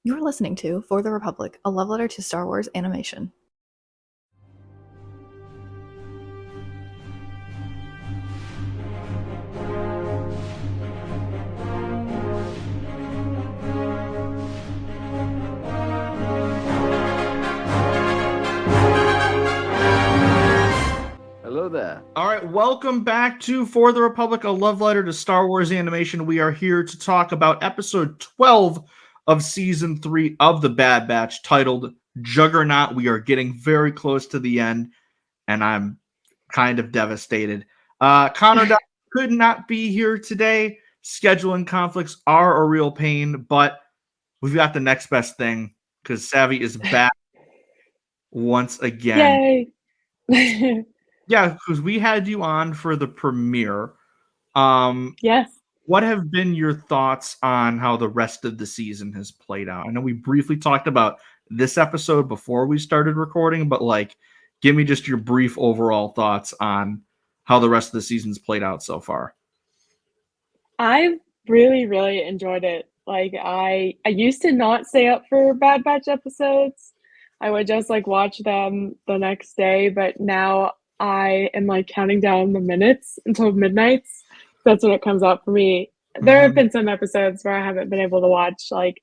You're listening to For the Republic, a love letter to Star Wars animation. Hello there. All right, welcome back to For the Republic, a love letter to Star Wars animation. We are here to talk about episode 12 of season 3 of The Bad Batch, titled Juggernaut. We are getting very close to the end, and I'm kind of devastated. Connor could not be here today. Scheduling conflicts are a real pain, but we've got the next best thing because Savi is back once again. Yay! Yeah, because we had you on for the premiere. Yes. What have been your thoughts on how the rest of the season has played out? I know we briefly talked about this episode before we started recording, but give me just your brief overall thoughts on how the rest of the season's played out so far. I've really enjoyed it. I used to not stay up for Bad Batch episodes. I would just watch them the next day, but now I am counting down the minutes until midnights. That's when it comes out for me. There have been some episodes where I haven't been able to watch, I've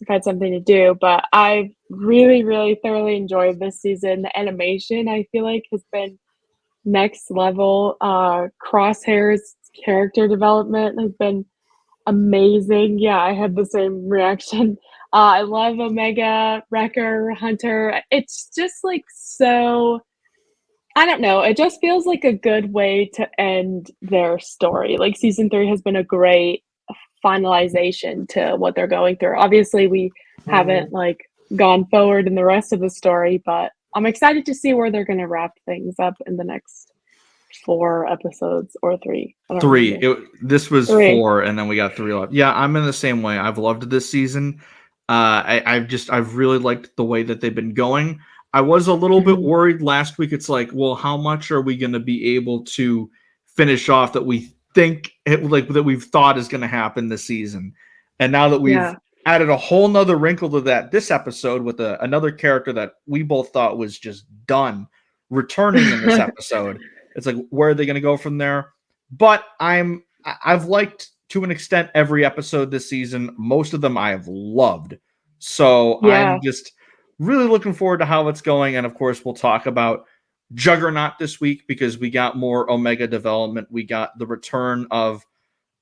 had something to do, but I've really thoroughly enjoyed this season. The animation, I feel like, has been next level. Crosshair's character development has been amazing. Yeah, I had the same reaction. I love Omega, Wrecker, Hunter. It's just so, I don't know. It just feels like a good way to end their story. Season 3 has been a great finalization to what they're going through. Obviously, we haven't gone forward in the rest of the story, but I'm excited to see where they're going to wrap things up in the next 4 episodes or 3. This was 3. 4, and then we got 3 left. Yeah, I'm in the same way. I've loved this season. I've really liked the way that they've been going. I was a little bit worried last week. It's well, how much are we going to be able to finish off that we think that we've thought is going to happen this season? And now that we've added a whole nother wrinkle to that this episode with another character that we both thought was just done returning in this episode. It's where are they going to go from there? But I've liked to an extent every episode this season. Most of them I have loved. So I'm just really looking forward to how it's going. And of course, we'll talk about Juggernaut this week because we got more Omega development. We got the return of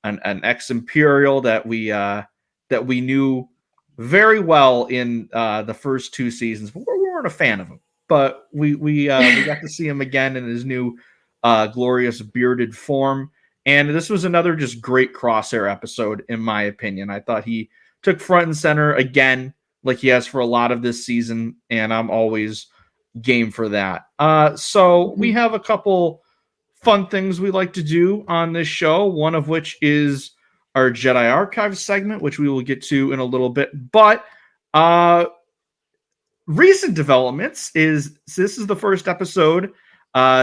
an ex-Imperial that we knew very well in the first 2 seasons. But we weren't a fan of him. But we got to see him again in his new glorious bearded form. And this was another just great Crosshair episode, in my opinion. I thought he took front and center again, like he has for a lot of this season, and I'm always game for that. So we have a couple fun things we like to do on this show, one of which is our Jedi Archives segment, which we will get to in a little bit. But recent developments is this is the first episode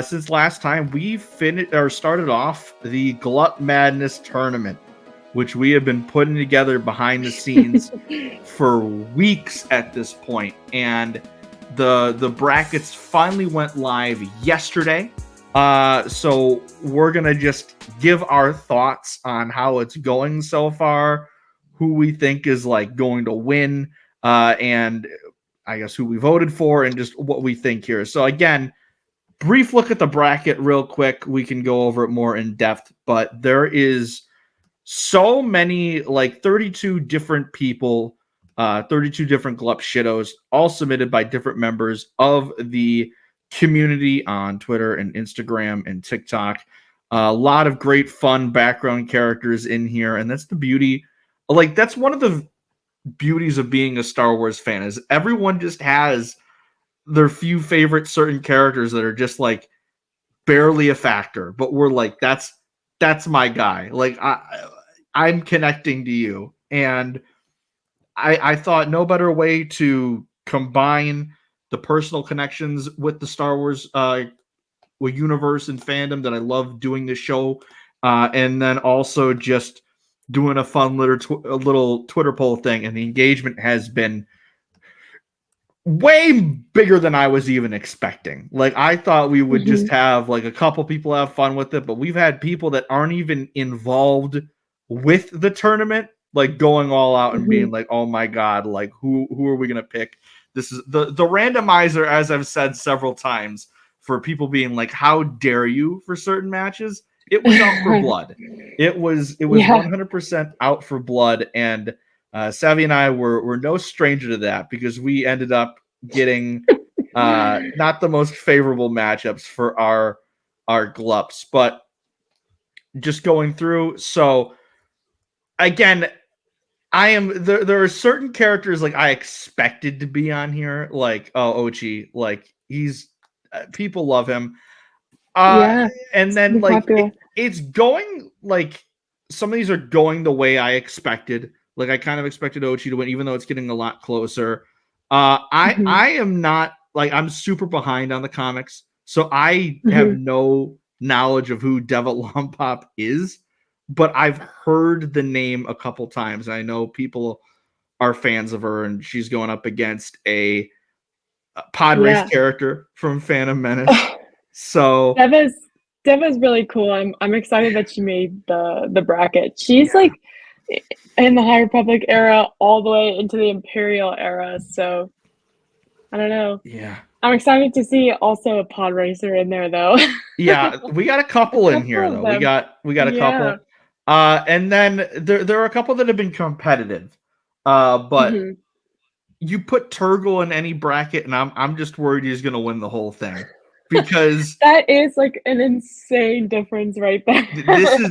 since last time we started off the GLUP Madness tournament, which we have been putting together behind the scenes for weeks at this point. And the brackets finally went live yesterday. So we're going to just give our thoughts on how it's going so far, who we think is going to win, and I guess who we voted for, and just what we think here. So again, brief look at the bracket real quick. We can go over it more in depth, but there is so many, 32 different people, 32 different GLUP shittos, all submitted by different members of the community on Twitter and Instagram and TikTok. A lot of great fun background characters in here, and that's the beauty. That's one of the beauties of being a Star Wars fan, is everyone just has their few favorite certain characters that are just barely a factor, but we're that's my guy. I'm connecting to you. And I thought no better way to combine the personal connections with the Star Wars universe and fandom that I love doing this show. And then also just doing a fun little Twitter poll thing, and the engagement has been way bigger than I was even expecting. Like, I thought we would just have like a couple people have fun with it, but we've had people that aren't even involved with the tournament like going all out and being like, oh my god, like who are we gonna pick? This is the randomizer, as I've said several times, for people being like, how dare you for certain matches. It was out for blood. It was 100% out for blood, and Savi and I were no stranger to that, because we ended up getting not the most favorable matchups for our GLUPs. But just going through, so again, I am there are certain characters like I expected to be on here, like Ochi, like he's people love him. And then like it's going like some of these are going the way I expected. Like I kind of expected Ochi to win, even though it's getting a lot closer. I am not like, I'm super behind on the comics, so I have no knowledge of who Devil Lompop is, but I've heard the name a couple times. I know people are fans of her, and she's going up against a pod race character from Phantom Menace. So Deva's really cool. I'm excited that she made the bracket. She's like in the High Republic era all the way into the Imperial era. So I don't know. Yeah. I'm excited to see also a pod racer in there though. Yeah, we got a couple in here though. We got a couple. And then there are a couple that have been competitive. But you put Turgle in any bracket, and I'm just worried he's gonna win the whole thing. Because that is like an insane difference right there.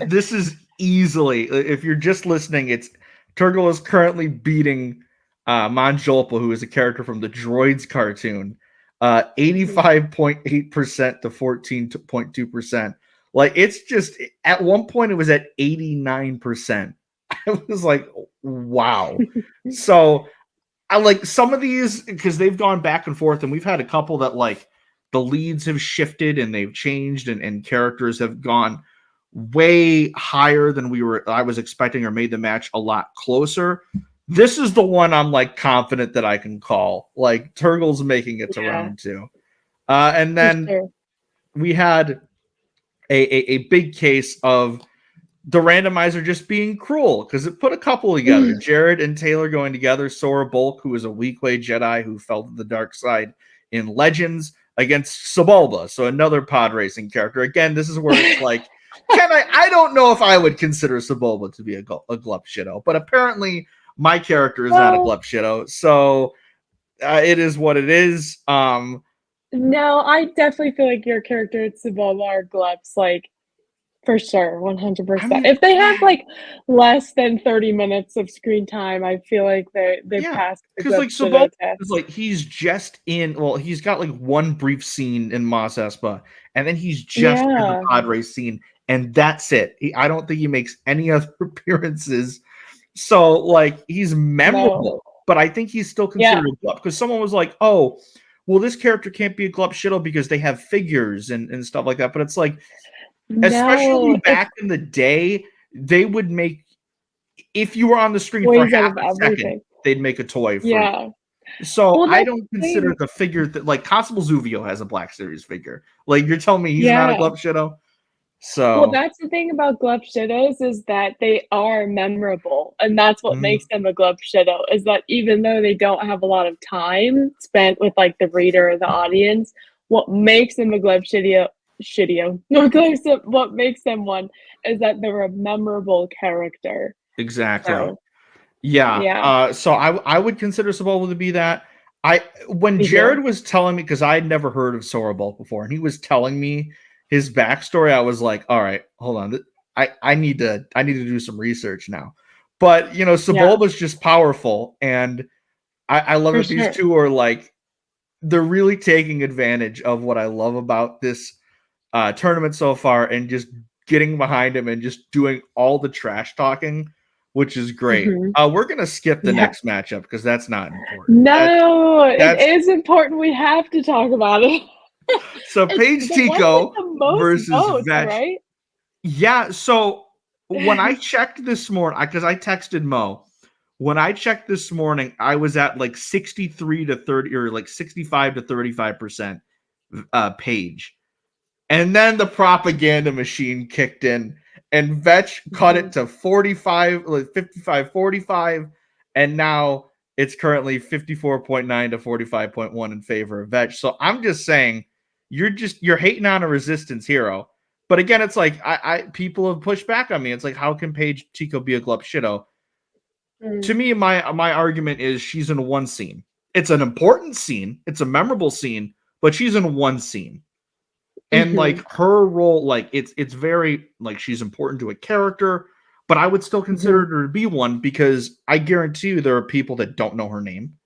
This is easily, if you're just listening, it's Turgle is currently beating Manjolpa, who is a character from the Droids cartoon, 85.8% to 14.2%. Like, it's just, at one point it was at 89%. I was like, wow. So I like some of these because they've gone back and forth, and we've had a couple that like the leads have shifted and they've changed, and characters have gone way higher than I was expecting, or made the match a lot closer. This is the one I'm like confident that I can call. Like, Turgle's making it to round 2. And then we had a big case of the randomizer just being cruel, because it put a couple together. Jared and Taylor going together. Sora Bulk, who is a weak-way Jedi who fell to the dark side in Legends, against Sebulba, so another pod racing character. Again, this is where it's like, I don't know if I would consider Sebulba to be a GLUP Shido, but apparently my character is not a GLUP Shido, so it is what it is. No, I definitely feel like your character at Sebulba are GLUPs, like, for sure, 100%. I mean, if they have like less than 30 minutes of screen time, I feel like they've passed. Because like Sebulba is like, he's just in. Well, he's got like one brief scene in Mos Espa, and then he's just in the pod race scene, and that's it. I don't think he makes any other appearances. So like, he's memorable, but I think he's still considered a GLUP, because someone was like, "Oh, well, this character can't be a GLUP Shido because they have figures and stuff like that." But it's like, especially back in the day, they would make, if you were on the screen for half a second, they'd make a toy for you. So I don't consider the figure that, like, Constable Zuvio has a Black Series figure. Like, you're telling me he's not a GLUP Shido? So well, that's the thing about GLUP Shidos, is that they are memorable, and that's what makes them a GLUP Shido, is that even though they don't have a lot of time spent with like the reader or the audience, what makes them a GLUP Shidio. What makes them one is that they're a memorable character. Exactly. So, so I would consider Sebulba to be that. When Jared was telling me, because I had never heard of Sora Bulk before, and he was telling me his backstory, I was like, all right, hold on. I need to do some research now. But you know, Sebulba's just powerful, and I love that these two are like, they're really taking advantage of what I love about this tournament so far, and just getting behind him and just doing all the trash talking, which is great. We're gonna skip the next matchup because that's not important. No, it is important. We have to talk about it. So Paige Tico versus Vetch. right? Yeah, so when I checked this morning, because I texted Mo, when I checked this morning, I was at like 63 to 30 or like 65 to 35% page. And then the propaganda machine kicked in and Vetch cut it to 45, like 55, 45. And now it's currently 54.9 to 45.1 in favor of Vetch. So I'm just saying, you're hating on a resistance hero. But again, it's like I people have pushed back on me. It's like, how can Paige Tico be a Glup Shido? To me, my argument is she's in one scene. It's an important scene. It's a memorable scene, but she's in one scene. And like her role, like it's very like she's important to a character, but I would still consider her to be one because I guarantee you there are people that don't know her name.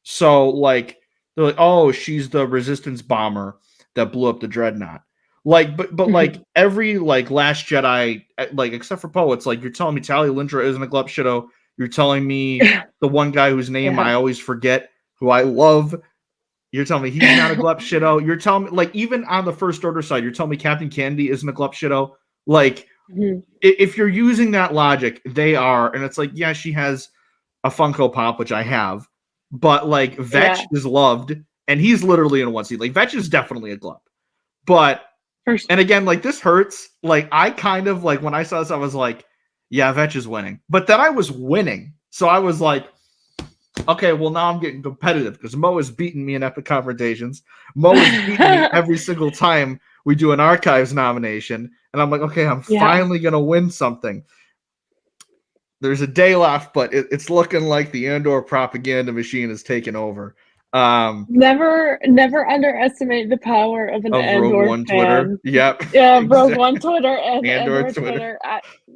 So like they're like, oh, she's the resistance bomber that blew up the Dreadnought. Like, but like every like Last Jedi, like except for Poe, it's like you're telling me Tali Lindra isn't a Glup Shido. You're telling me the one guy whose name I always forget, who I love. You're telling me he's not a Glup Shido. You're telling me, like, even on the First Order side, you're telling me Captain Kennedy isn't a Glup Shido. Like, if you're using that logic, they are. And it's like, yeah, she has a Funko Pop, which I have. But, like, Vetch is loved. And he's literally in one scene. Like, Vetch is definitely a Glup. But, and again, like, this hurts. Like, I kind of, like, when I saw this, I was like, yeah, Vetch is winning. But then I was winning. So I was like, okay, well, now I'm getting competitive because Mo is beating me in Epic Confrontations. Mo is beating me every single time we do an Archives nomination. And I'm like, okay, I'm finally going to win something. There's a day left, but it's looking like the Andor propaganda machine is taking over. Never underestimate the power of an Andor Rogue One fan. Twitter. Yep. Yeah, exactly. Rogue One Twitter and Andor Twitter.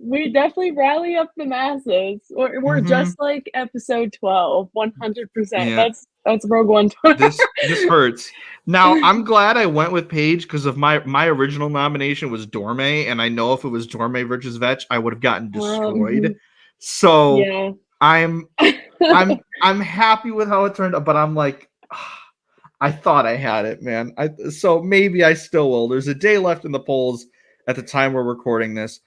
We definitely rally up the masses. We're just like episode 12, 100%. Yeah. That's Rogue One Twitter. This hurts. Now, I'm glad I went with Paige because of my original nomination was Dorme, and I know if it was Dorme versus Vetch, I would have gotten destroyed. So yeah. I'm happy with how it turned out, but I'm like, I thought I had it, man. So maybe I still will. There's a day left in the polls at the time we're recording this.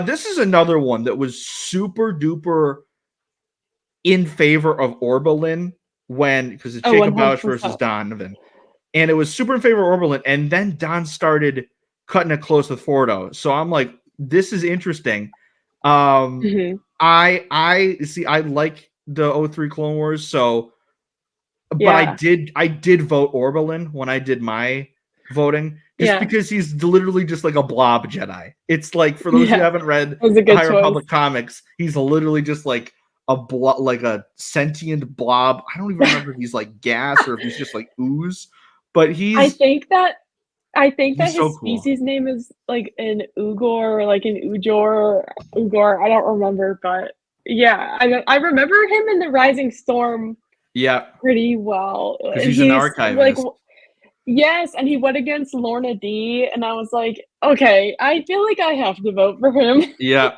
This is another one that was super duper in favor of Oberlin because it's Jacob Bausch versus Donovan. And it was super in favor of Oberlin. And then Don started cutting it close with Fordo. So I'm like, this is interesting. I see, I like the 03 Clone Wars, so but I did vote Oberlin when I did my voting, just because he's literally just like a blob Jedi. It's like, for those who haven't read the High Republic comics, he's literally just like a sentient blob. I don't even remember if he's like gas or if he's just like ooze, but he's. I think that his species name is like an Ugor or like an Ujor. I don't remember, but yeah, I remember him in the Rising Storm. Yeah, pretty well. He's an archivist. Like, yes, and he went against Lorna D, and I was like, okay, I feel like I have to vote for him. Yeah.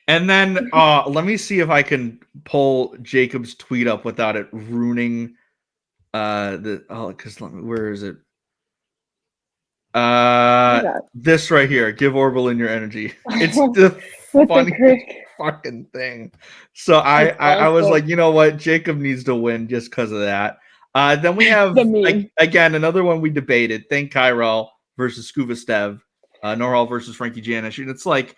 And then let me see if I can pull Jacob's tweet up without it ruining where is it? This right here. Give Oberlin your energy. It's the funniest fucking thing. So I was like, you know what? Jacob needs to win just because of that. Then we have again another one we debated. Thank Kyrell versus Scuba Stev, Norhal versus Frankie Janish, and it's like,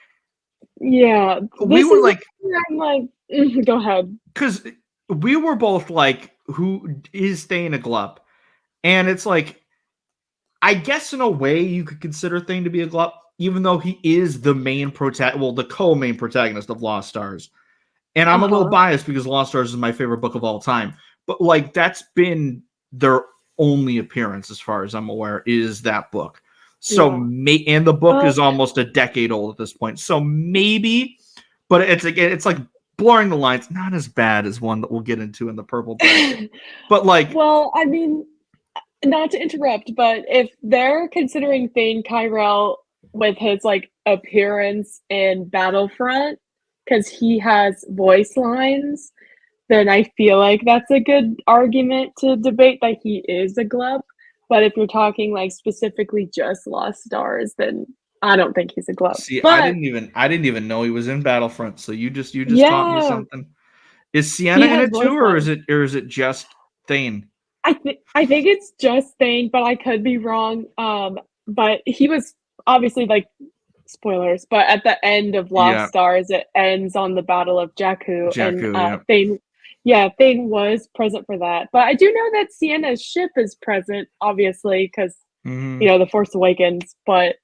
yeah, we were like, I'm like, go ahead, because we were both like, who is staying a Glup, and it's like, I guess in a way you could consider Thane to be a Glup, even though he is the main the co-main protagonist of Lost Stars. And I'm a little biased because Lost Stars is my favorite book of all time. But like, that's been their only appearance, as far as I'm aware, is that book. So and the book is almost a decade old at this point. So maybe, but it's like blurring the lines. Not as bad as one that we'll get into in the purple bracket. But like, well, I mean, not to interrupt, but if they're considering Thane Kyrell with his like appearance in Battlefront, because he has voice lines, then I feel like that's a good argument to debate that he is a Glup. But if you're talking like specifically just Lost Stars, then I don't think he's a GLUP. See, but I didn't even know he was in Battlefront. So you just taught me yeah, something. Is Sienna he in has it voice too, or is lines. it just Thane? I think it's just Thane, but I could be wrong. But he was obviously like spoilers, but at the end of Lost Yeah, Stars, it ends on the Battle of Jakku, and Jakku. Yeah. Thane was present for that. But I do know that Sienna's ship is present, obviously, because Mm-hmm. The Force Awakens. But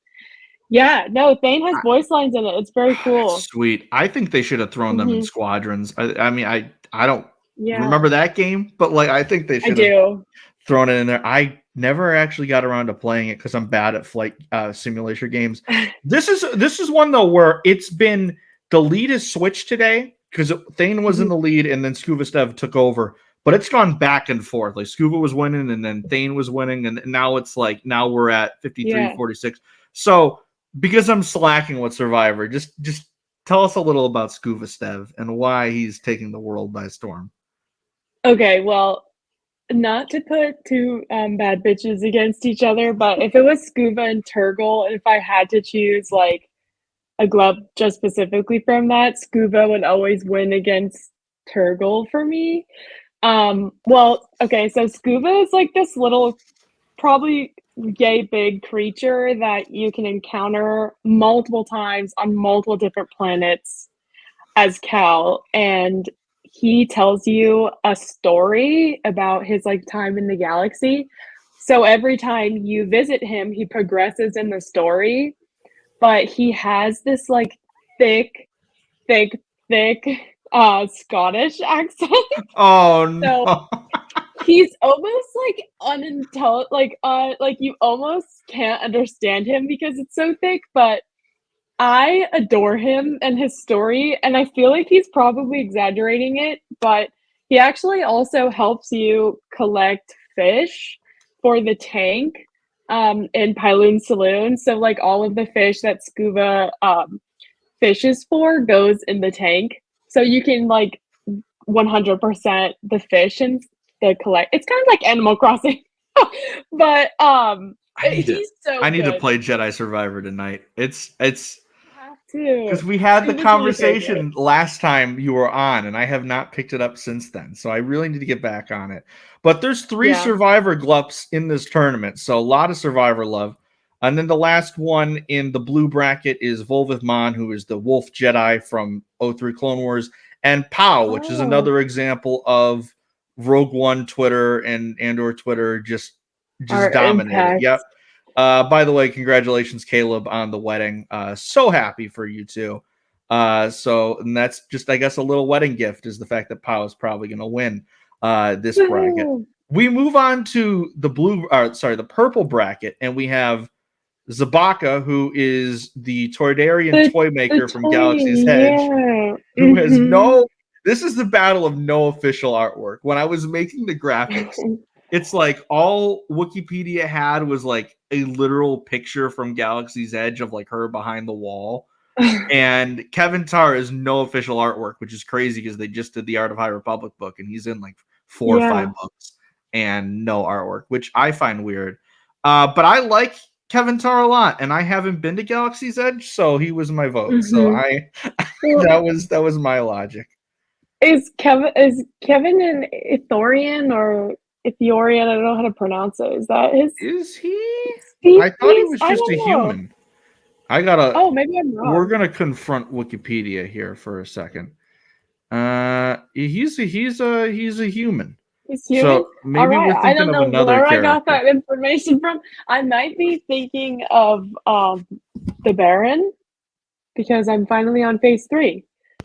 yeah, no, Thane has voice lines in it. It's very cool. Sweet. I think they should have thrown them in Hmm. squadrons. I mean, I don't Yeah, remember that game, but like I think they I should have do. thrown it in there. I never actually got around to playing it because I'm bad at flight simulation games. This is one though where it's been the lead is switched today because Thane was in the lead and then Scuba Stev took over. But it's gone back and forth. Like Scuba was winning and then Thane was winning, and now it's like now we're at 53-46. So because I'm slacking with Survivor, just tell us a little about Scuba Stev and why he's taking the world by storm. Okay, well, not to put two bad bitches against each other, but if it was Scuba and Turgle, and if I had to choose like a glove just specifically from that, Scuba would always win against Turgle for me. Well, okay, so Scuba is like this little, probably yay big creature that you can encounter multiple times on multiple different planets as Cal, and he tells you a story about his like time in the galaxy. So every time you visit him, he progresses in the story, but he has this like thick, thick, thick Scottish accent. Oh So no. he's almost like unintelligent, like you almost can't understand him because it's so thick, but I adore him and his story, and I feel like he's probably exaggerating it, but he actually also helps you collect fish for the tank in Pyloon Saloon. So like all of the fish that Scuba fishes for goes in the tank. So you can like 100% the fish and the collect. It's kind of like Animal Crossing. But he's so I need to good. play Jedi Survivor tonight. It's You have to. because we had the Scuba's my favorite. conversation last time you were on, and I have not picked it up since then. So I really need to get back on it. But there's 3 Yeah. Survivor GLUPs in this tournament, so a lot of Survivor love. And then the last one in the blue bracket is Volvith Mon, who is the Wolf Jedi from 03 Clone Wars, and Pow, which is another example of Rogue One Twitter and or Twitter just Our dominated. impact. Yep. By the way, congratulations, Caleb, on the wedding. So happy for you two. And that's just, I guess, a little wedding gift is the fact that Pow is probably going to win this bracket. We move on to the purple bracket, and we have Zabaka, who is the Toydarian toy maker from Galaxy's Edge, who has this is the battle of no official artwork. When I was making the graphics, it's like all Wikipedia had was like a literal picture from Galaxy's Edge of like her behind the wall. And Kevin Tarr is no official artwork, which is crazy because they just did the Art of High Republic book and he's in like 4 or 5 books and no artwork, which I find weird. But I like Kevin Tarr a lot, and I haven't been to Galaxy's Edge, so he was my vote. So that was my logic. Is Kevin an Ithorian or Ithorian? I don't know how to pronounce it. Is that his? Is he? I thought he was just a human. Oh, maybe I'm wrong. We're gonna confront Wikipedia here for a second. He's a human. He's human. So maybe we're thinking I don't know of another where character. I got that information from. I might be thinking of the Baron because I'm finally on phase 3.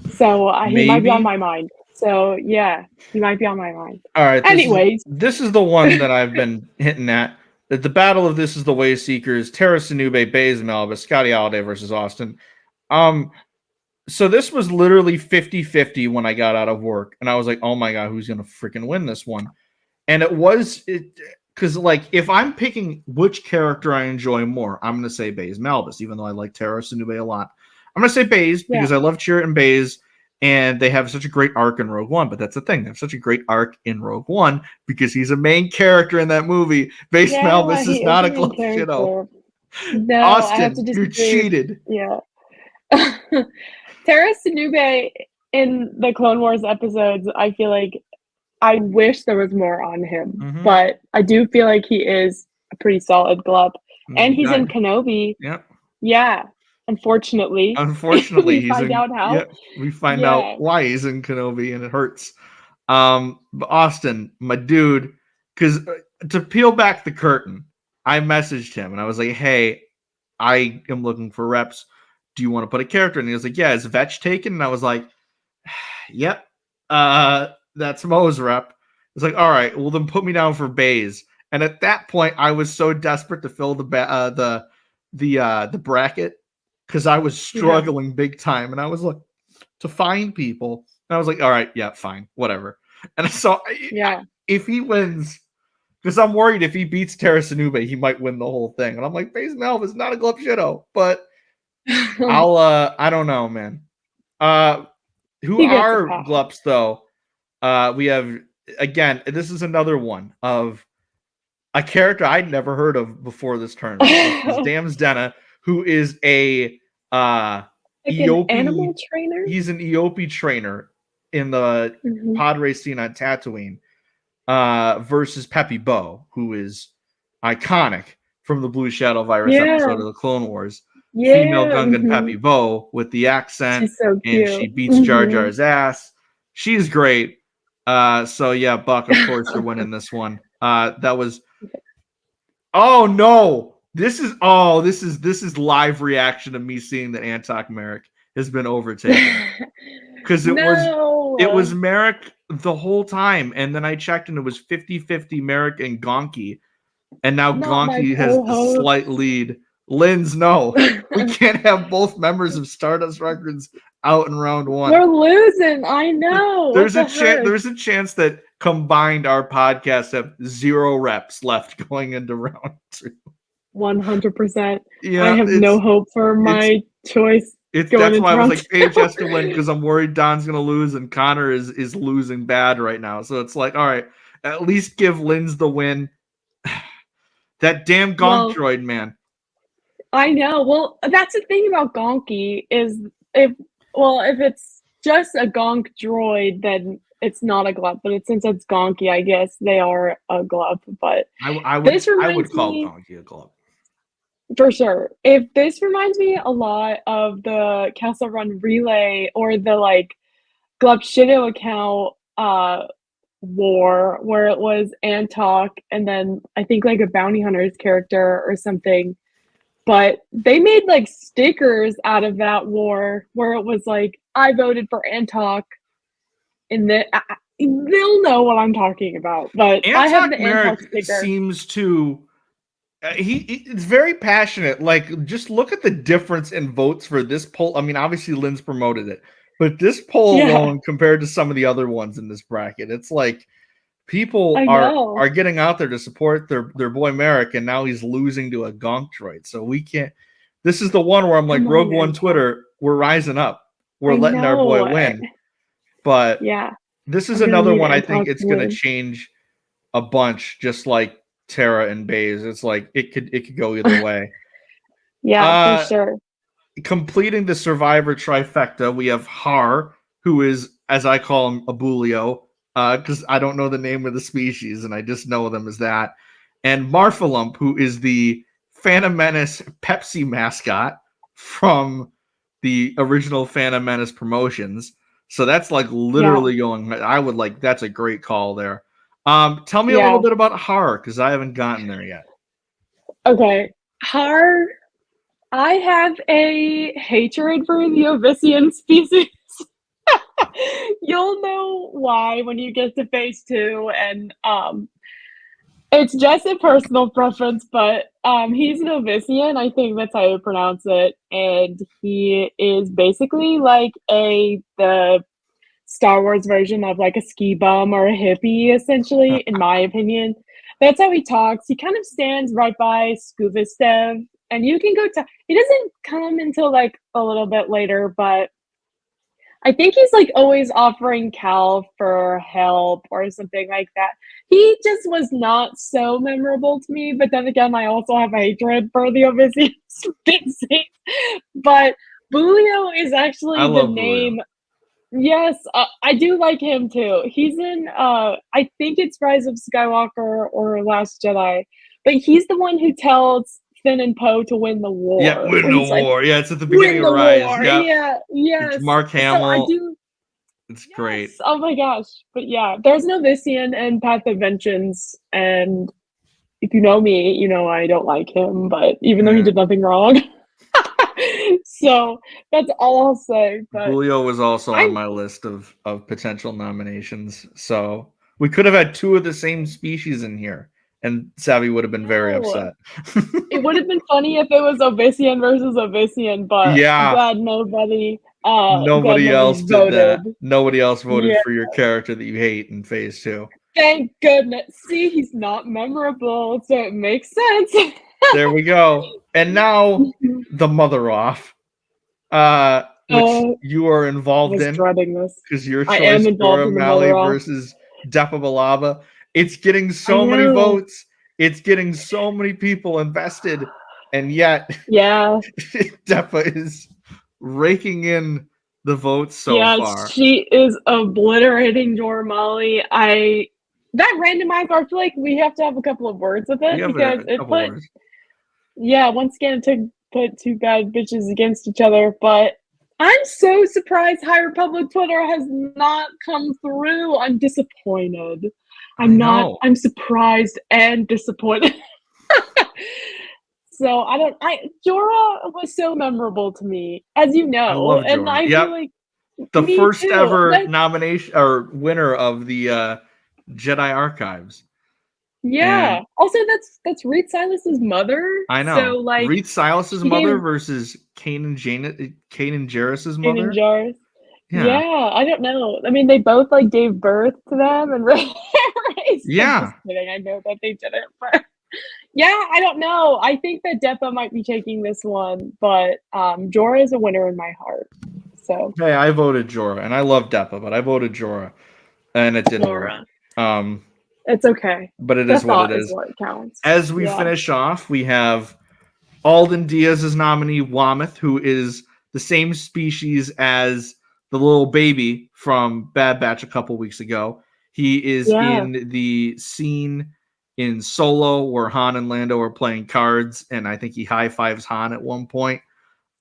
So he might be on my mind. So yeah, he might be on my mind. All right. Anyways, this is the one that I've been hitting at. That the battle of this is the Way Seekers, Terra Sinube, Baze Melba, Scotty Holiday versus Austin. So this was literally 50-50 when I got out of work, and I was like, oh my god, who's gonna freaking win this one? And because like if I'm picking which character I enjoy more, I'm gonna say Baze Malbus, even though I like Terra Sinube a lot. I'm gonna say Baze because I love Chirrut and Baze, and they have such a great arc in Rogue One. But that's the thing, they have such a great arc in Rogue One because he's a main character in that movie. Baze Malbus is not a GLUP. No, I have to Austin, you disagree. cheated. Yeah. Terrace Nube in the Clone Wars episodes, I feel like I wish there was more on him, but I do feel like he is a pretty solid GLUP. And He he's in died. Kenobi. Yep. Yeah. Unfortunately. Unfortunately, We find out how. Yep. We find out Yeah. why he's in Kenobi, and it hurts. But Austin, my dude, because to peel back the curtain, I messaged him and I was like, "Hey, I am looking for reps. Do you want to put a character?" And he was like, "Yeah, is Vetch taken?" And I was like, "Yep, that's Mo's rep." It's like, "All right, well then put me down for Baze." And at that point, I was so desperate to fill the bracket because I was struggling big time, and I was like, to find people. And I was like, all right, yeah, fine, whatever. And so, if he wins, because I'm worried if he beats Terrace Anube, he might win the whole thing. And I'm like, Baze Melv is not a GLUP Shido, but I don't know, man. Who are GLUPs though? We have, again, this is another one of a character I'd never heard of before this tournament. This is Dams Denna, who is a an animal trainer. He's an EOP trainer in the pod race scene on Tatooine, versus Peppy Bo, who is iconic from the Blue Shadow Virus episode of the Clone Wars. Female Gungan Peppy Bo with the accent, so and she beats Jar Jar's ass. She's great. So yeah, Buck, of course you're winning this one. That was. Oh no! This is live reaction to me seeing that Antok Merrick has been overtaken, because it was Merrick the whole time, and then I checked and it was 50-50 Merrick and Gonki, and now Gonki has the slight lead. Linz, no, we can't have both members of Stardust Records out in round one. We're losing. I know. There's a chance that combined our podcasts have 0 reps left going into round 2. 100%. Yeah, I have no hope for my choice. That's why I was like, Paige has to win, because I'm worried Don's gonna lose and Connor is losing bad right now. So it's like, all right, at least give Linz the win. That damn Gonk droid, man. I know. Well, that's the thing about Gonki is if it's just a Gonk droid, then it's not a GLUP. But since it's Gonki, I guess they are a GLUP. But I would call Gonki a GLUP. For sure. If this reminds me a lot of the Castle Run Relay or the GLUP Shido account war, where it was Antok and then I think a bounty hunter's character or something. But they made stickers out of that war where it was I voted for Antok, and they'll know what I'm talking about. But Antok I have the Antok sticker. Seems to it's very passionate. Just look at the difference in votes for this poll. I mean, obviously Linz promoted it, but this poll alone compared to some of the other ones in this bracket, it's people are getting out there to support their boy Merrick, and now he's losing to a Gonk droid. So we can't. This is the one where I'm like, Rogue One Twitter, we're rising up. We're letting our boy win. But this is another one I think it's going to change a bunch, just like Terra and Baze. It's it could go either way. For sure. Completing the Survivor trifecta, we have Har, who is, as I call him, Abulio, because I don't know the name of the species, and I just know them as that. And Marfalump, who is the Phantom Menace Pepsi mascot from the original Phantom Menace promotions. So that's literally going. I would that's a great call there. Tell me a little bit about Har, because I haven't gotten there yet. Okay, Har. I have a hatred for the Ovisian species. You'll know why when you get to phase 2, and it's just a personal preference, but he's an Ovisian. I think that's how you pronounce it, and he is basically the Star Wars version of a ski bum or a hippie, essentially, in my opinion. That's how he talks. He kind of stands right by Skuvistev, and you can go to. He doesn't come until a little bit later, but I think he's like always offering Cal for help or something like that. He just was not so memorable to me, but then again, I also have a hatred for the Obsidian species. But Bulio is actually I the love name. Bulio. Yes, I do like him too. He's in, I think it's Rise of Skywalker or Last Jedi, but he's the one who tells Finn and Poe to win the war. Yeah, win where the he's like, war. Yeah, it's at the beginning win of the Rise. war. Yeah, Yeah, it's yes. Mark So I Hamill. do. It's Yes. great. Oh my gosh. But yeah, there's no Vissian and Path of Vengeance, and if you know me, you know I don't like him, but even though he did nothing wrong. So that's all I'll say. But Bulio was also on my list of potential nominations. So we could have had two of the same species in here, and Savi would have been very upset. It would have been funny if it was Obsidian versus Obsidian, but Yeah. I'm glad nobody Nobody else did voted. that. Nobody else voted Yeah. for your character that you hate in Phase 2. Thank goodness. See, he's not memorable, so it makes sense. There we go. And now the Mother Off, which you are involved in because your I choice am of involved Dora in the Malley Mother Off. versus Depa Balaba. It's getting so many votes. It's getting so many people invested, and yet Depa is raking in the votes so far. She is obliterating Dora Malley. That randomizer, I feel like we have to have a couple of words with it because it put words. Yeah, once again to put two bad bitches against each other, but I'm so surprised High Republic Twitter has not come through. I'm disappointed. I'm surprised and disappointed. So Jorah was so memorable to me, as you know. I love Jorah. And I feel like the first ever nomination or winner of the Jedi Archives. Yeah. And also, that's Reed Silas's mother. I know. So like Reed Silas's mother versus Kanan Jarrus's mother. Kanan Jarrus. Yeah, I don't know. I mean, they both like gave birth to them and raised. Yeah. I'm just kidding. I know that they didn't, but yeah, I don't know. I think that Depa might be taking this one, but Jorah is a winner in my heart. So hey, I voted Jorah, and I love Depa, but I voted Jorah, and it didn't work. It's okay, but it is what it is. What counts. As we finish off, we have Alden Diaz's nominee Wameth, who is the same species as the little baby from Bad Batch a couple weeks ago. He is in the scene in Solo where Han and Lando are playing cards, and I think he high-fives Han at one point.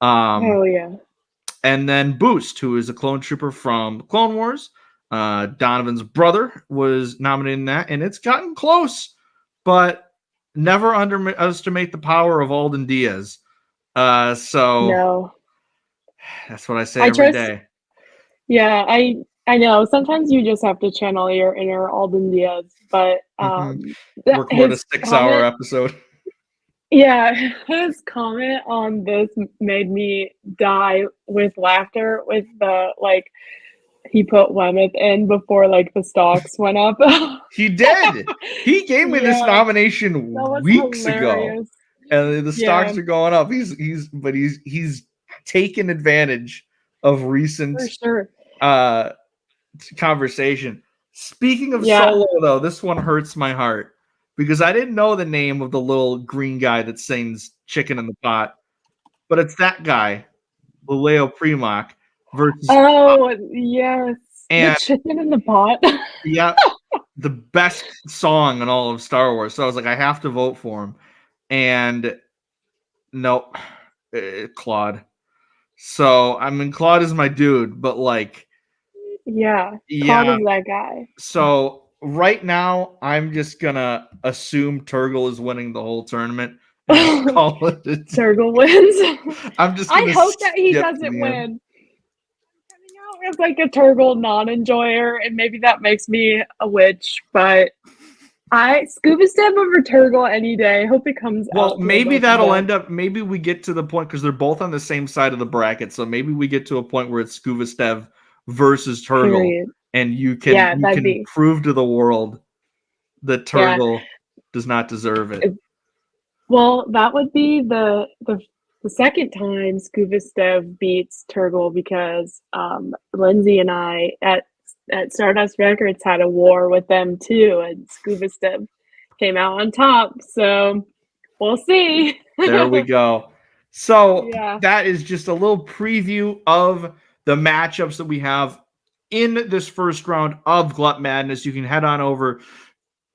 Hell yeah. And then Boost, who is a clone trooper from Clone Wars. Donovan's brother was nominated in that, and it's gotten close, but never underestimate the power of Alden Diaz. So that's what I say every day. Yeah, I know. Sometimes you just have to channel your inner Alden Diaz, but record a 6-hour episode. Yeah, his comment on this made me die with laughter with the like he put Wemeth in before like the stocks went up. He did. He gave me this nomination weeks ago, and the stocks are going up. He's taken advantage of recent conversation. Speaking of Solo, though, this one hurts my heart because I didn't know the name of the little green guy that sings "Chicken in the Pot," but it's that guy, Leo Primock. Versus yes, and the chicken in the pot. Yeah, the best song in all of Star Wars. So I was like, I have to vote for him. And nope, Claude. So I mean, Claude is my dude, but like, Claude is that guy. So right now, I'm just gonna assume Turgle is winning the whole tournament. And call it Turgle wins. I'm just. I hope that he doesn't win. As like a Turgle non-enjoyer, and maybe that makes me a witch, but Scuba Step over Turgle any day. Hope it comes out. Well, maybe that'll end up. Maybe we get to the point because they're both on the same side of the bracket. So maybe we get to a point where it's Scuba Stev versus Turgle, and you can prove to the world that Turgle does not deserve it. Well, that would be the the second time Scuba Stove beats Turgle because Lindsay and I at Stardust Records had a war with them too, and Scuba Stove came out on top. So we'll see. There we go. So Yeah. that is just a little preview of the matchups that we have in this first round of GLUP Madness. You can head on over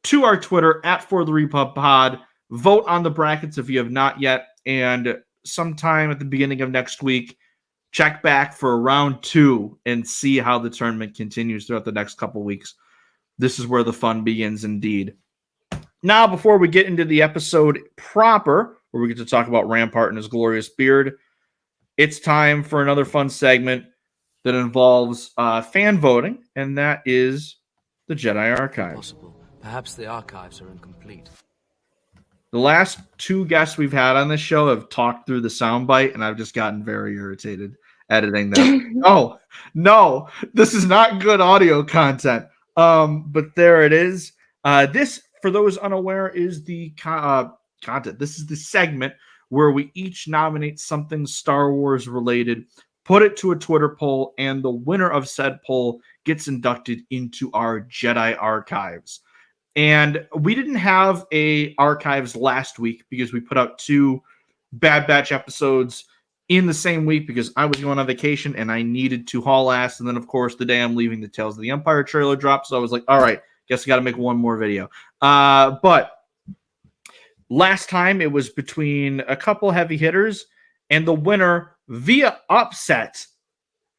to our Twitter at For the Repub Pod. Vote on the brackets if you have not yet. And sometime at the beginning of next week, check back for round 2 and see how the tournament continues throughout the next couple weeks. This is where the fun begins indeed. Now, before we get into the episode proper, where we get to talk about Rampart and his glorious beard, it's time for another fun segment that involves fan voting, and that is the Jedi Archive. Possible. Perhaps the archives are incomplete. The last 2 guests we've had on this show have talked through the soundbite, and I've just gotten very irritated editing them. Oh, no, this is not good audio content. But there it is. This, for those unaware, is the content. This is the segment where we each nominate something Star Wars related, put it to a Twitter poll, and the winner of said poll gets inducted into our Jedi Archives. And we didn't have a archives last week because we put out 2 Bad Batch episodes in the same week because I was going on vacation and I needed to haul ass. And then, of course, the day I'm leaving, the Tales of the Empire trailer dropped. So I was like, all right, guess I got to make one more video. But last time it was between a couple heavy hitters, and the winner via upset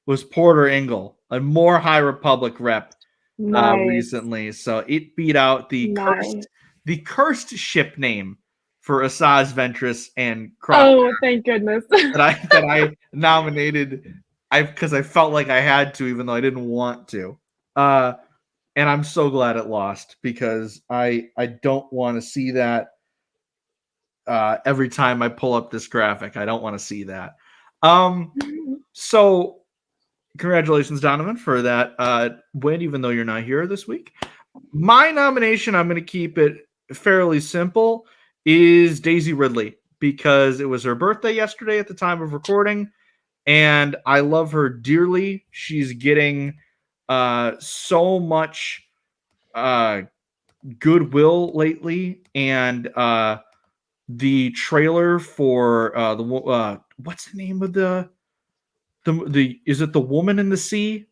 was Porter Ingle, a more High Republic rep. Nice. Recently, so it beat out the cursed ship name for Asajj Ventress and Crosshair. Oh, thank goodness! that I nominated, because I felt like I had to, even though I didn't want to. And I'm so glad it lost because I don't want to see that every time I pull up this graphic. I don't want to see that. So. Congratulations, Donovan, for that win, even though you're not here this week. My nomination, I'm going to keep it fairly simple, is Daisy Ridley, because it was her birthday yesterday at the time of recording, and I love her dearly. She's getting so much goodwill lately, and the trailer for what's the name of the is it The Woman in the Sea,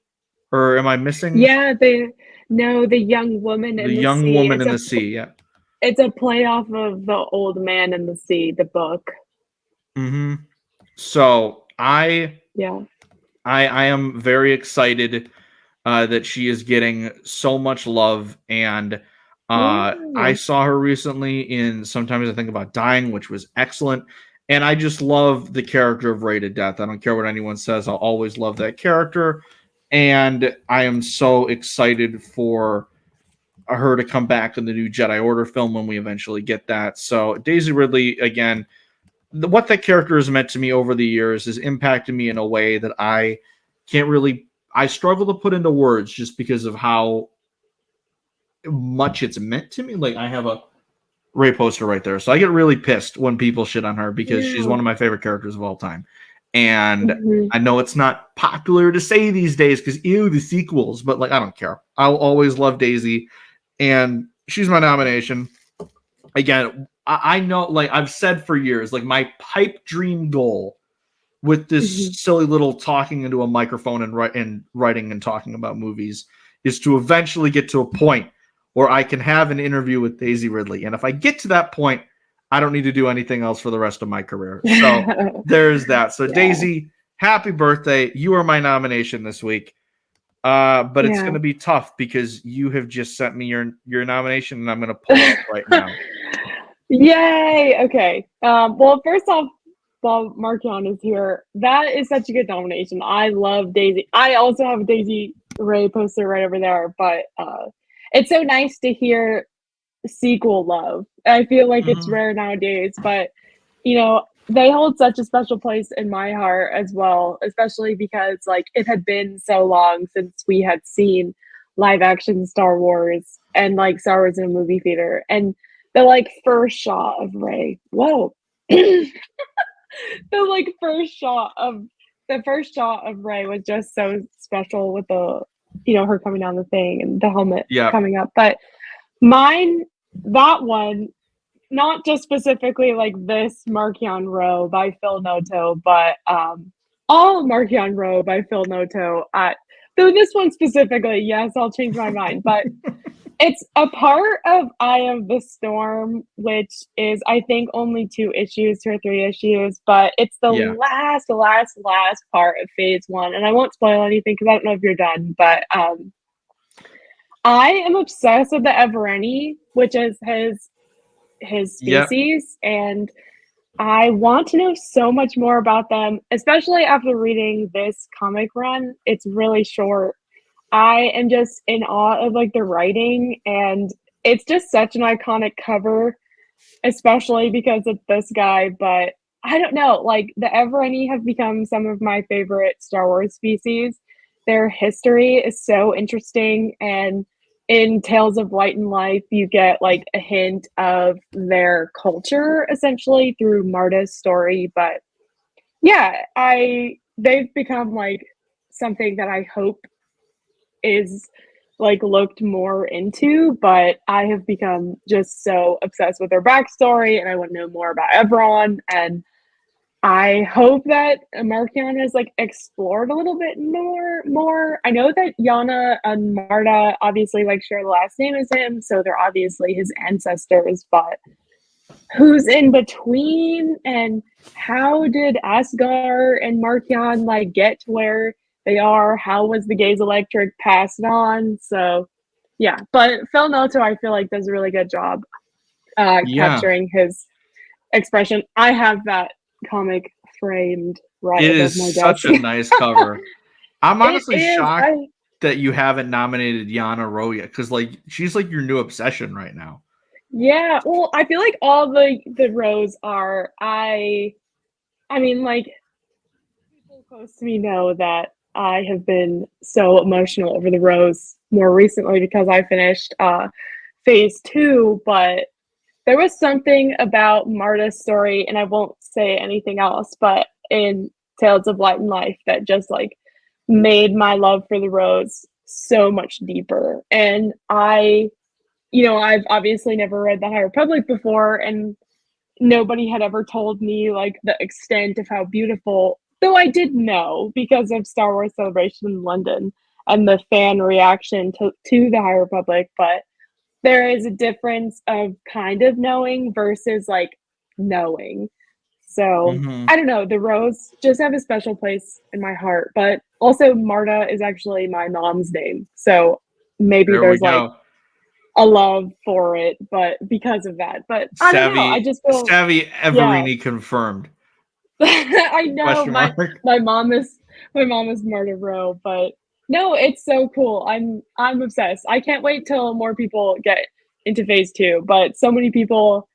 or am I missing? Yeah, the Young Woman in the Sea. The Young Woman in the Sea. Yeah, it's a play off of The Old Man in the Sea, the book. Mm-hmm. So I am very excited that she is getting so much love, and I saw her recently in Sometimes I Think About Dying, which was excellent. And I just love the character of Rey to death. I don't care what anyone says. I'll always love that character. And I am so excited for her to come back in the new Jedi Order film when we eventually get that. So Daisy Ridley, again, what that character has meant to me over the years has impacted me in a way that I struggle to put into words just because of how much it's meant to me. Like, I have a Rey poster right there. So I get really pissed when people shit on her because she's one of my favorite characters of all time. And I know it's not popular to say these days because, ew, the sequels, but like, I don't care. I'll always love Daisy, and she's my nomination. Again, I know, like I've said for years, like my pipe dream goal with this silly little talking into a microphone and writing and talking about movies is to eventually get to a point where I can have an interview with Daisy Ridley. And if I get to that point, I don't need to do anything else for the rest of my career. So there's that. So Daisy, happy birthday. You are my nomination this week. But it's going to be tough because you have just sent me your nomination, and I'm going to pull it up right now. Yay! Okay. Well, first off, while Markion is here, that is such a good nomination. I love Daisy. I also have a Daisy Rey poster right over there, but it's so nice to hear sequel love. I feel like it's rare nowadays, but they hold such a special place in my heart as well, especially because like it had been so long since we had seen live action Star Wars and like Star Wars in a movie theater, and the like first shot of Rey. Whoa. the like first shot of Rey was just so special with the her coming down the thing and the helmet Yeah. coming up. But mine, that one, not just specifically like this Marchion Row by Phil Noto, but all Marchion Row by Phil Noto. Though this one specifically, yes, I'll change my mind, but it's a part of Eye of the Storm, which is, I think, only 2 or 3 issues, but it's the last part of Phase 1. And I won't spoil anything because I don't know if you're done, but I am obsessed with the Evereni, which is his species, and I want to know so much more about them, especially after reading this comic run. It's really short. I am just in awe of like the writing, and it's just such an iconic cover, especially because it's this guy. But I don't know, like the Evereni have become some of my favorite Star Wars species. Their history is so interesting, and in Tales of Light and Life, you get like a hint of their culture essentially through Marta's story. But yeah, they've become like something that I hope is like looked more into, but I have become just so obsessed with their backstory, and I want to know more about Everon, and I hope that Marchion is like explored a little bit more. I know that Yana and Marta obviously like share the last name as him, so they're obviously his ancestors, but who's in between, and how did Asgar and Marchion like get to where they are? How was the Gaze Electric passed on? So yeah, but Phil Noto, I feel like, does a really good job capturing his expression. I have that comic framed right it above is my such desk. a nice cover. I'm honestly shocked I that you haven't nominated Yana Rowe yet, because like she's like your new obsession right now. Yeah, well, I feel like all the rows are. I mean, like, people close to me know that I have been so emotional over the rows more recently because I finished phase 2, but there was something about Marta's story, and I won't say anything else, but in Tales of Light and Life that just like made my love for the Rose so much deeper. And I've obviously never read the High Republic before, and nobody had ever told me like the extent of how beautiful, though I did know because of Star Wars Celebration in London and the fan reaction to the High Republic, but there is a difference of kind of knowing versus like knowing. So I don't know, the Rose just have a special place in my heart, but also Marta is actually my mom's name, so maybe There there's we like go. a love for it, but because of that. But I don't know, I just feel Savvy Everini confirmed. I know Question mark. my mom is Marta Rowe, but no, it's so cool. I'm obsessed. I can't wait till more people get into phase 2. But so many people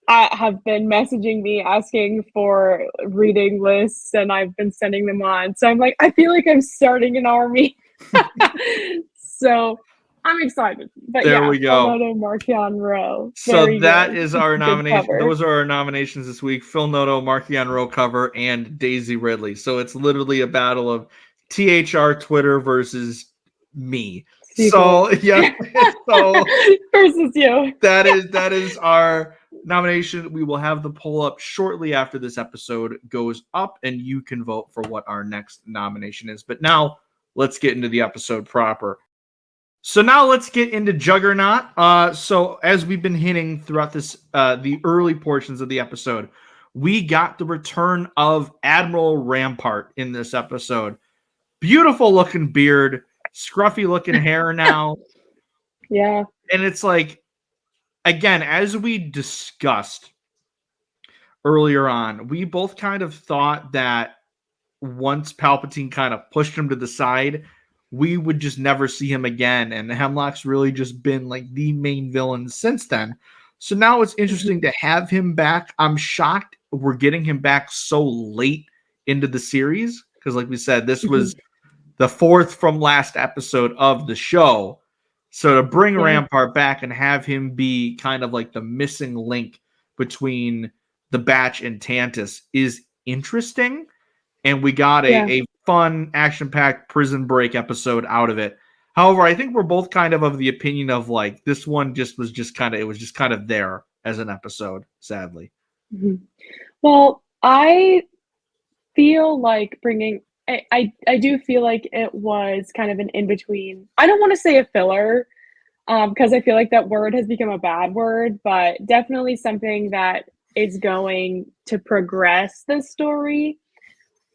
have been messaging me asking for reading lists, and I've been sending them on. So I'm like, I feel like I'm starting an army. So I'm excited. But There yeah, we go. Noto, Marchion Rowe. So that good. is our nomination. Cover. Those are our nominations this week: Phil Noto, Marchion Rowe cover, and Daisy Ridley. So it's literally a battle of THR Twitter versus me. So yeah, so versus you. that is our nomination. We will have the poll up shortly after this episode goes up, and you can vote for what our next nomination is. But now let's get into the episode proper. So now let's get into Juggernaut. So as we've been hinting throughout this, the early portions of the episode, we got the return of Admiral Rampart in this episode. Beautiful looking beard, scruffy looking hair now. Yeah. And it's like, again, as we discussed earlier on, we both kind of thought that once Palpatine kind of pushed him to the side, we would just never see him again. And Hemlock's really just been like the main villain since then. So now it's interesting to have him back. I'm shocked we're getting him back so late into the series. Because like we said, this was the 4th from last episode of the show. So to bring Rampart back and have him be kind of like the missing link between the Batch and Tantiss is interesting, and we got a fun, action-packed prison break episode out of it. However, I think we're both kind of the opinion of like this one was just kind of there as an episode, sadly. Mm-hmm. Well, I feel like I do feel like it was kind of an in-between. I don't want to say a filler, because I feel like that word has become a bad word, but definitely something that is going to progress the story.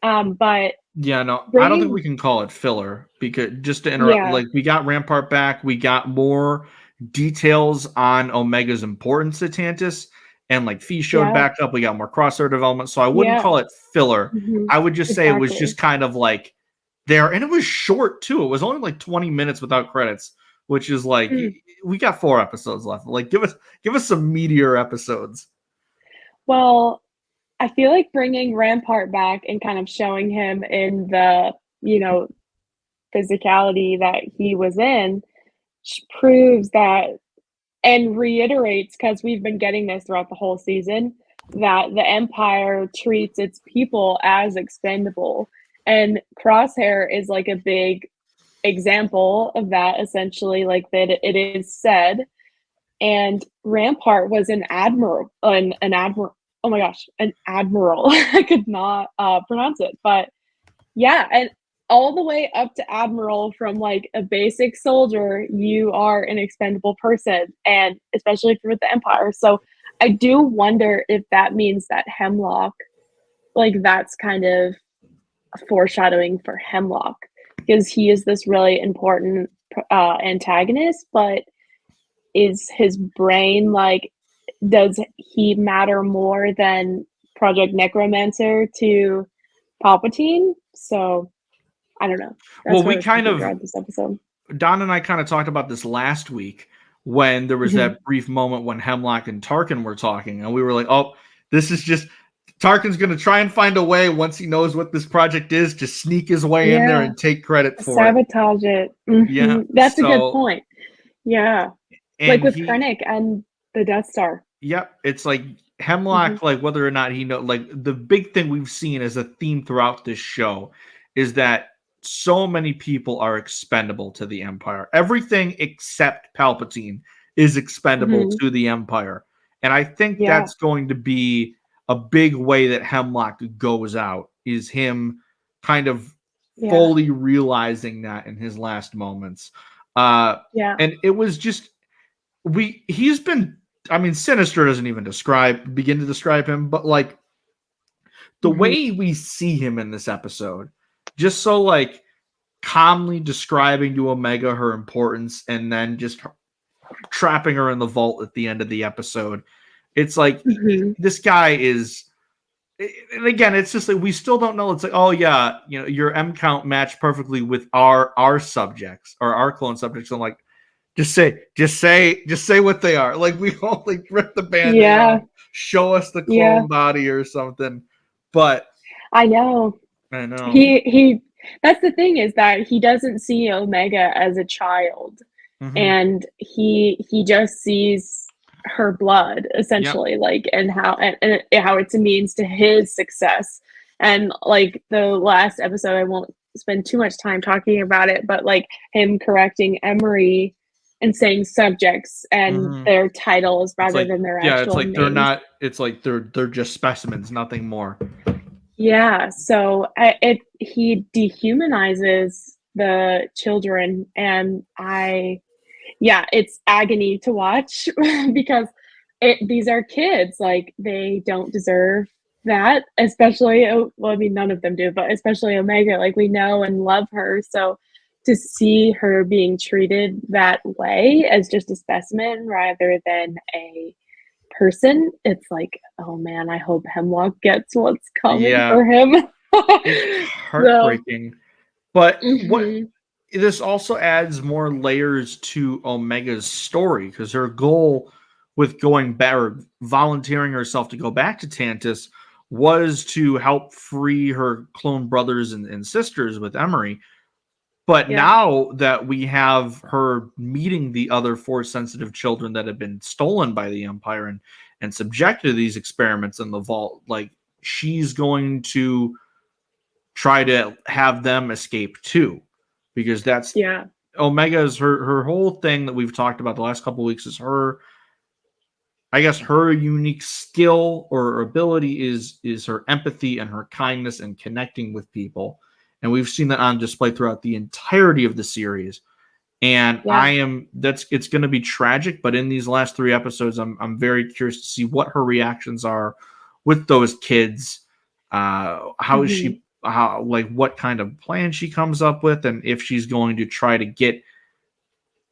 But yeah, no, I don't think we can call it filler, because just to interrupt, like we got Rampart back, we got more details on Omega's importance to Tantiss, and like Fee showed back up. We got more Crosshair development, so I wouldn't call it filler. Mm-hmm. I would just say it was just kind of like there, and it was short too. It was only like 20 minutes without credits, which is like we got 4 episodes left. Like give us some meatier episodes. Well, I feel like bringing Rampart back and kind of showing him in the, physicality that he was in proves that and reiterates, because we've been getting this throughout the whole season, that the Empire treats its people as expendable. And Crosshair is like a big example of that, essentially, like that it is said. And Rampart was an admiral. Oh my gosh, an admiral. I could not pronounce it, but yeah, and all the way up to admiral, from like a basic soldier, you are an expendable person, and especially if you're with the Empire. So I do wonder if that means that Hemlock, like that's kind of a foreshadowing for Hemlock, because he is this really important antagonist, but is his brain like, does he matter more than Project Necromancer to Palpatine? So I don't know. Well, we kind of this episode. Don and I kind of talked about this last week when there was that brief moment when Hemlock and Tarkin were talking, and we were like, "Oh, this is just Tarkin's going to try and find a way once he knows what this project is to sneak his way in there and take credit for sabotage it." Mm-hmm. Yeah, that's a good point. Yeah, like with Krennic and the Death Star. Yep, it's like Hemlock, like whether or not he knows. Like the big thing we've seen as a theme throughout this show is that so many people are expendable to the Empire. Everything except Palpatine is expendable to the Empire. And I think that's going to be a big way that Hemlock goes out, is him kind of fully realizing that in his last moments. And it was just, he's been, I mean, Sinister doesn't even begin to describe him, but like the way we see him in this episode, just so like calmly describing to Omega her importance and then just trapping her in the vault at the end of the episode. It's like this guy is, and again, it's just like we still don't know. It's like, oh yeah, your M count matched perfectly with our subjects or our clone subjects. I'm like, just say what they are. Like we all like rip the band off, show us the clone body or something. But I know. He that's the thing, is that he doesn't see Omega as a child, and he just sees her blood, essentially, like, and how it's a means to his success. And like the last episode, I won't spend too much time talking about it, but like him correcting Emery and saying subjects and their titles rather than their actual it's like names. They're not, it's like they're just specimens, nothing more. Yeah, so he dehumanizes the children, and it's agony to watch because these are kids. Like, they don't deserve that, especially, well, I mean, none of them do, but especially Omega. Like, we know and love her, so to see her being treated that way as just a specimen rather than a person, it's like, oh man, I hope Hemlock gets what's coming for him. It's heartbreaking. But what this also adds more layers to Omega's story, because her goal with going back or volunteering herself to go back to Tantiss was to help free her clone brothers and sisters with Emery. But now that we have her meeting the other Force-sensitive children that have been stolen by the Empire and subjected to these experiments in the vault, like she's going to try to have them escape too, because that's Omega's her whole thing that we've talked about the last couple of weeks is her. I guess her unique skill or ability is her empathy and her kindness and connecting with people, and we've seen that on display throughout the entirety of the series. And it's going to be tragic, but in these last 3 episodes, I'm very curious to see what her reactions are with those kids. How is she? What kind of plan she comes up with, and if she's going to try to get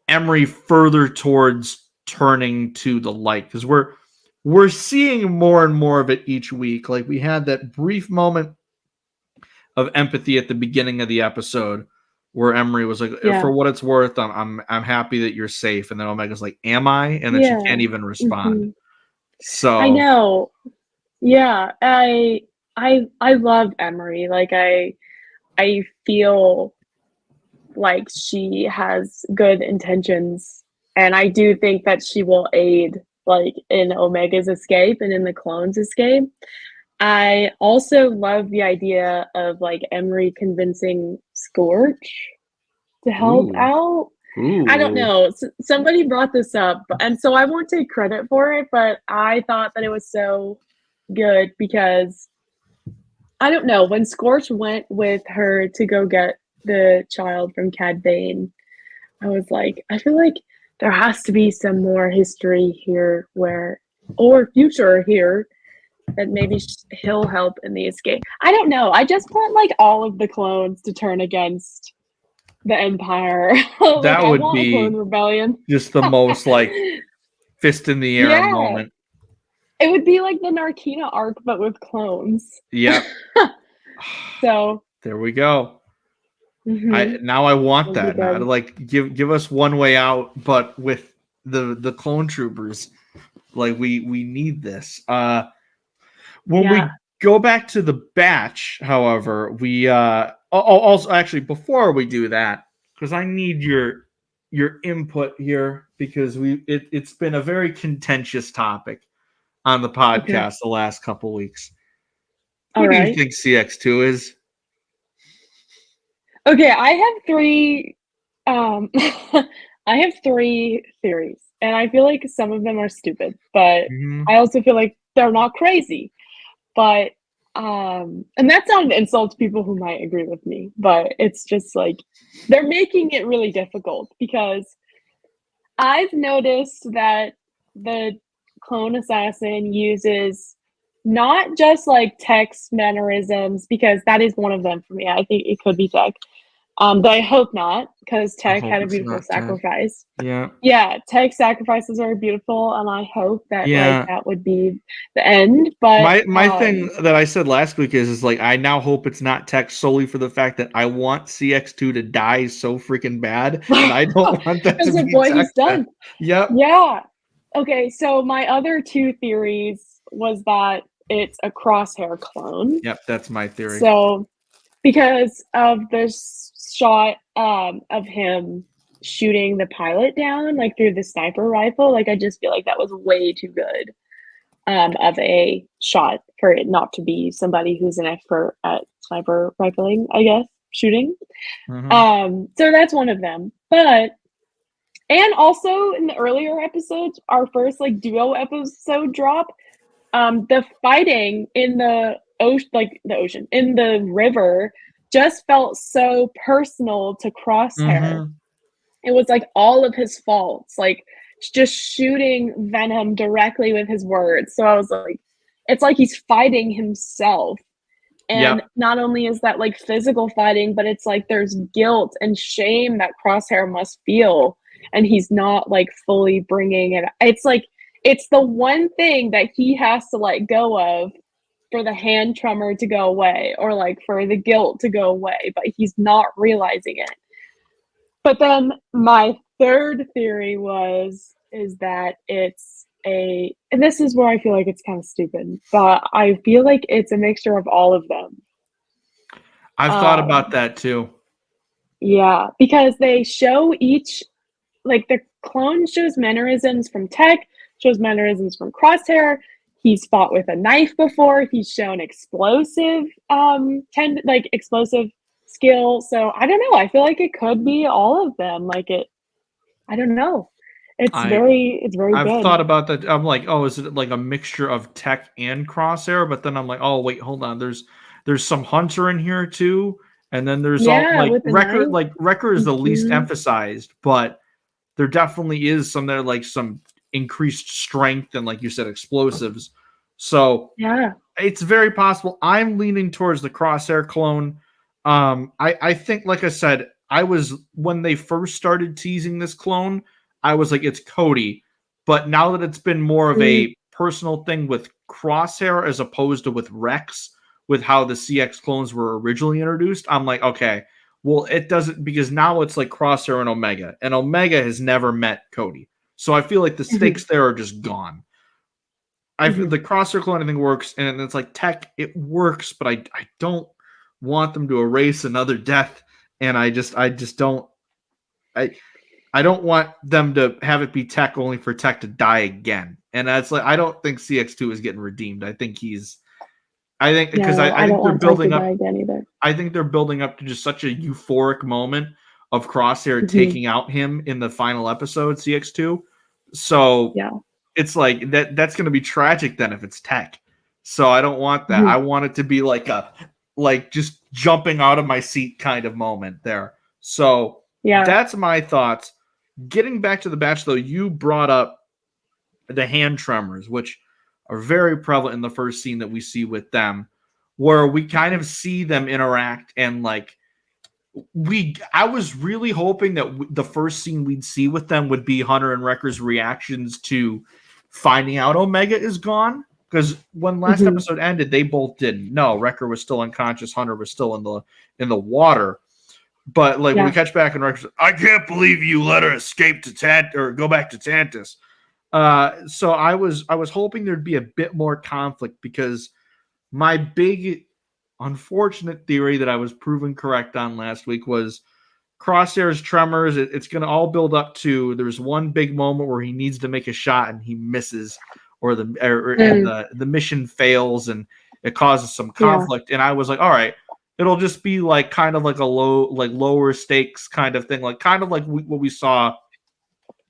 Emery further towards turning to the light, because we're seeing more and more of it each week. Like, we had that brief moment of empathy at the beginning of the episode where Emery was like, for what it's worth, I'm happy that you're safe, and then Omega's like, am I? And then she can't even respond. So I know. Yeah, I love Emery. Like, I feel like she has good intentions, and I do think that she will aid, like, in Omega's escape and in the clones' escape. I also love the idea of, like, Emery convincing Scorch to help out. I don't know. Somebody brought this up, and so I won't take credit for it, but I thought that it was so good because, I don't know, when Scorch went with her to go get the child from Cad Bane, I was like, I feel like there has to be some more history here or future here, that maybe he'll help in the escape. I don't know. I just want, like, all of the clones to turn against the Empire. Like, that would I want be a clone rebellion. just the most, like, fist in the air moment. It would be like the Narkina arc, but with clones. Yep. So there we go. Now I want that. Now, like, give us One Way Out, but with the clone troopers. Like, we need this. When we go back to the batch, however, we also, actually, before we do that, because I need your input here, because it's been a very contentious topic on the podcast the last couple weeks. Who do you think CX2 is? Okay, I have 3 I have 3 theories, and I feel like some of them are stupid, but I also feel like they're not crazy. But and that's not an insult to people who might agree with me, but it's just like they're making it really difficult, because I've noticed that the clone assassin uses not just, like, Tech's mannerisms, because that is one of them for me. I think it could be Tech. But I hope not, because Tech had a beautiful sacrifice. Yeah, Tech sacrifices are beautiful, and I hope that like that would be the end. But my thing that I said last week is like, I now hope it's not Tech, solely for the fact that I want CX2 to die so freaking bad, and I don't want that to be what he's done. Yep. Yeah. Okay, so my other 2 theories was that it's a Crosshair clone. Yep, that's my theory. So, because of this shot of him shooting the pilot down, like, through the sniper rifle, like, I just feel like that was way too good of a shot for it not to be somebody who's an expert at sniper rifling, I guess, shooting. So that's one of them. But, and also in the earlier episodes, our first, like, duo episode drop, the fighting in the ocean, in the river, just felt so personal to Crosshair. It was like all of his faults, like just shooting Venom directly with his words. So I was like, it's like he's fighting himself. And not only is that, like, physical fighting, but it's like there's guilt and shame that Crosshair must feel, and he's not, like, fully bringing it. It's like, it's the one thing that he has to let go of for the hand tremor to go away, or, like, for the guilt to go away, but he's not realizing it. But then my third theory is that it's and this is where I feel like it's kind of stupid, but I feel like it's a mixture of all of them. I've thought about that too. Yeah, because they show each, like, the clone shows mannerisms from Tech, shows mannerisms from Crosshair. He's fought with a knife before. He's shown explosive explosive skill. So I don't know. I feel like it could be all of them. Like I don't know. It's very I've good. thought about that. I'm like, oh, is it like a mixture of Tech and Crosshair? But then I'm like, oh wait, hold on. There's some Hunter in here too, and then there's all like with the Wrecker. knife. Like Wrecker is the least Mhm. emphasized, but there definitely is some there like some increased strength and like you said, explosives. So Yeah. it's very possible. I'm leaning towards the Crosshair clone. I think, like I said, I was when they first started teasing this clone, I was like, it's Cody. But now that it's been more of a personal thing with Crosshair as opposed to with Rex, with how the CX clones were originally introduced, I'm like, okay, well, it doesn't because now it's like Crosshair and Omega has never met Cody. So I feel like the stakes there are just gone. The Crosshair clone I think works, and it's like Tech, it works, but I don't want them to erase another death, and I just don't I don't want them to have it be Tech only for Tech to die again, and that's like I don't think CX2 is getting redeemed. I think because I think they're building up again either. I think they're building up to just such a euphoric moment of Crosshair taking out him in the final episode, CX2. So Yeah. it's like that's going to be tragic then if it's Tech. So I don't want that. I want it to be like just jumping out of my seat kind of moment there. So that's my thoughts. Getting back to the batch though, you brought up the hand tremors, which are very prevalent in the first scene that we see with them, where we kind of see them interact and like I was really hoping that the first scene we'd see with them would be Hunter and Wrecker's reactions to finding out Omega is gone. Because when last episode ended, they both didn't know. Wrecker was still unconscious. Hunter was still in the water. But like when we catch back and Wrecker's, I can't believe you let her escape to or go back to Tantiss. So I was hoping there'd be a bit more conflict because my big unfortunate theory that I was proven correct on last week was Crosshair's tremors. It's going to all build up to there's one big moment where he needs to make a shot and he misses, or the mission fails and it causes some conflict. And I was like, all right, it'll just be like kind of like a lower stakes kind of thing, like kind of like what we saw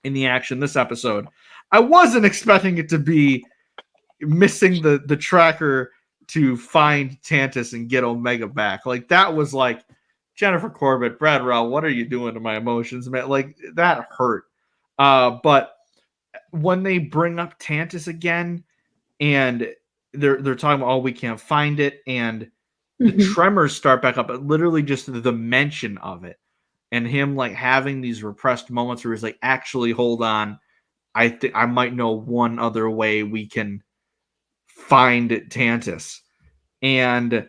in the action this episode. I wasn't expecting it to be missing the tracker to find Tantiss and get Omega back. Like that was like Jennifer Corbett, Brad Rowell, what are you doing to my emotions, man? Like that hurt. But when they bring up Tantiss again and they're talking about, oh, we can't find it, and the tremors start back up, literally just the mention of it and him like having these repressed moments where he's like, actually, hold on. I think I might know one other way we can find Tantiss. And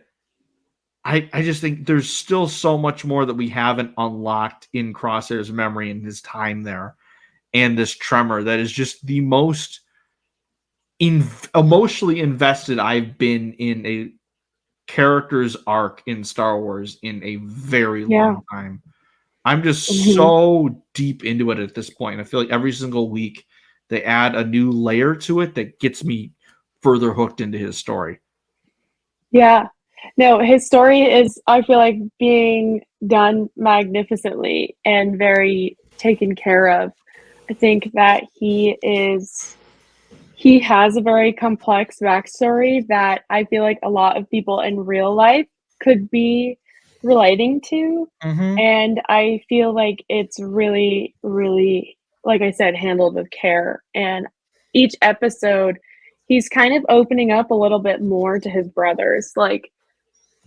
I just think there's still so much more that we haven't unlocked in Crosshair's memory and his time there. And this tremor that is just the most emotionally invested I've been in a character's arc in Star Wars in a very long time. I'm just so deep into it at this point. I feel like every single week they add a new layer to it that gets me further hooked into his story. Yeah. No, his story is, I feel like, being done magnificently and very taken care of. I think that he has a very complex backstory that I feel like a lot of people in real life could be relating to. And I feel like it's really, really, like I said, handled with care. And each episode, he's kind of opening up a little bit more to his brothers. Like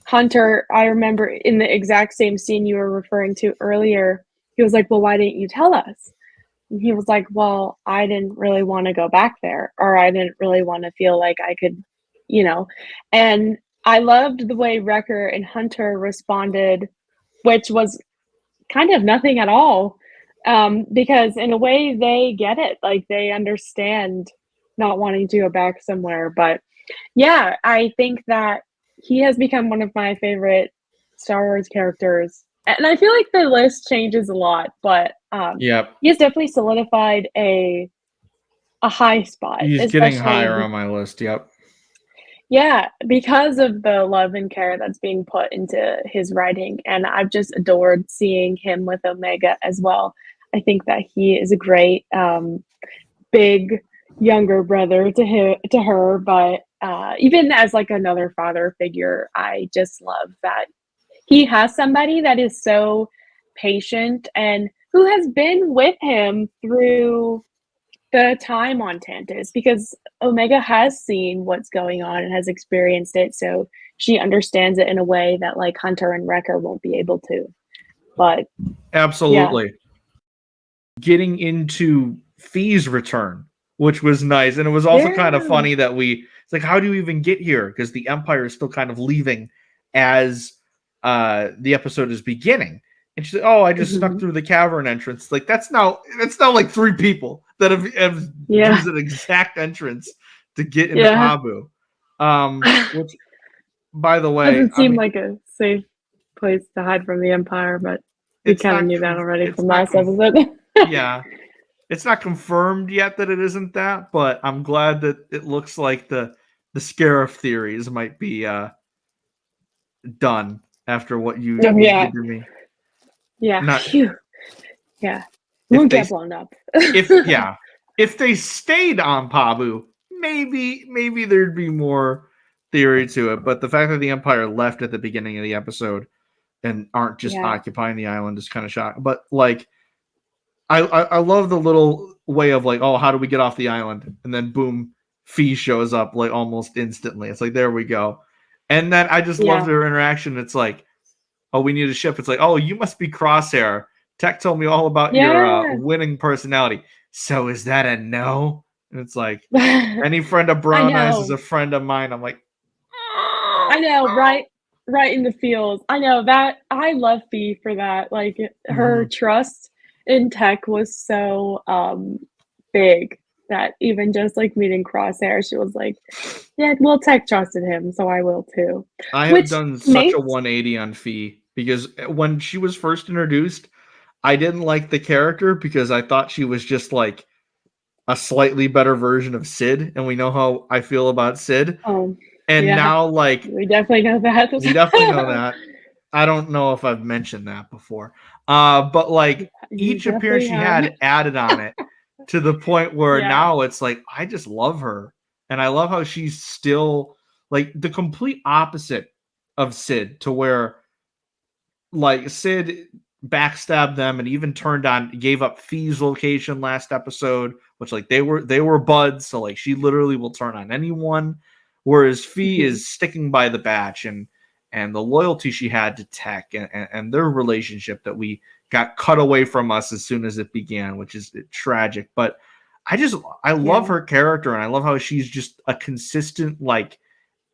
Hunter, I remember in the exact same scene you were referring to earlier, he was like, well, why didn't you tell us? And he was like, well, I didn't really want to go back there, or I didn't really want to feel like I could, and I loved the way Wrecker and Hunter responded, which was kind of nothing at all. Because in a way they get it, like they understand not wanting to go back somewhere. But yeah, I think that he has become one of my favorite Star Wars characters. And I feel like the list changes a lot, but he has definitely solidified a high spot. He's getting higher on my list. Yep. Yeah, because of the love and care that's being put into his writing, and I've just adored seeing him with Omega as well. I think that he is a great big younger brother to her, but even as like another father figure, I just love that he has somebody that is so patient and who has been with him through the time on Tantiss, because Omega has seen what's going on and has experienced it, so she understands it in a way that like Hunter and Wrecker won't be able to. But Absolutely. Getting into Fee's return, which was nice. And it was also kind of funny that it's like, how do you even get here? Because the Empire is still kind of leaving as the episode is beginning. And she's like, oh, I just snuck through the cavern entrance. Like, that's now like 3 people that have used an exact entrance to get into Pabu. Which, by the way, doesn't seem like a safe place to hide from the Empire, but we kind of knew that already from last episode. Yeah. It's not confirmed yet that it isn't that, but I'm glad that it looks like the Scarif theories might be done after what you did to me. Yeah. Yeah. Won't get blown up. If they stayed on Pabu, maybe there'd be more theory to it. But the fact that the Empire left at the beginning of the episode and aren't just occupying the island is kind of shocking. But like, I love the little way of like, oh, how do we get off the island? And then boom, Fee shows up like almost instantly. It's like, there we go. And then I just loved their interaction. It's like, oh, we need a ship. It's like, oh, you must be Crosshair. Tech told me all about your winning personality. So is that a no? And it's like, any friend of Brown Eyes is a friend of mine. I'm like, I know, right in the feels. I know that. I love Fee for that. Like her trust in Tech was so big that even just like meeting Crosshair, she was like, yeah, well, Tech trusted him, so I will too. I have done such a 180 on Fee, because when she was first introduced, I didn't like the character because I thought she was just like a slightly better version of Sid, and we know how I feel about Sid. Now, like, we definitely know that. I don't know if I've mentioned that before. But like each appearance she had added on it to the point where now it's like, I just love her. And I love how she's still like the complete opposite of Sid, to where like Sid backstabbed them and even gave up Fee's location last episode, which like they were buds. So like she literally will turn on anyone. Whereas Fee is sticking by the batch and the loyalty she had to Tech and their relationship that we got cut away from us as soon as it began, which is tragic. But I love her character, and I love how she's just a consistent like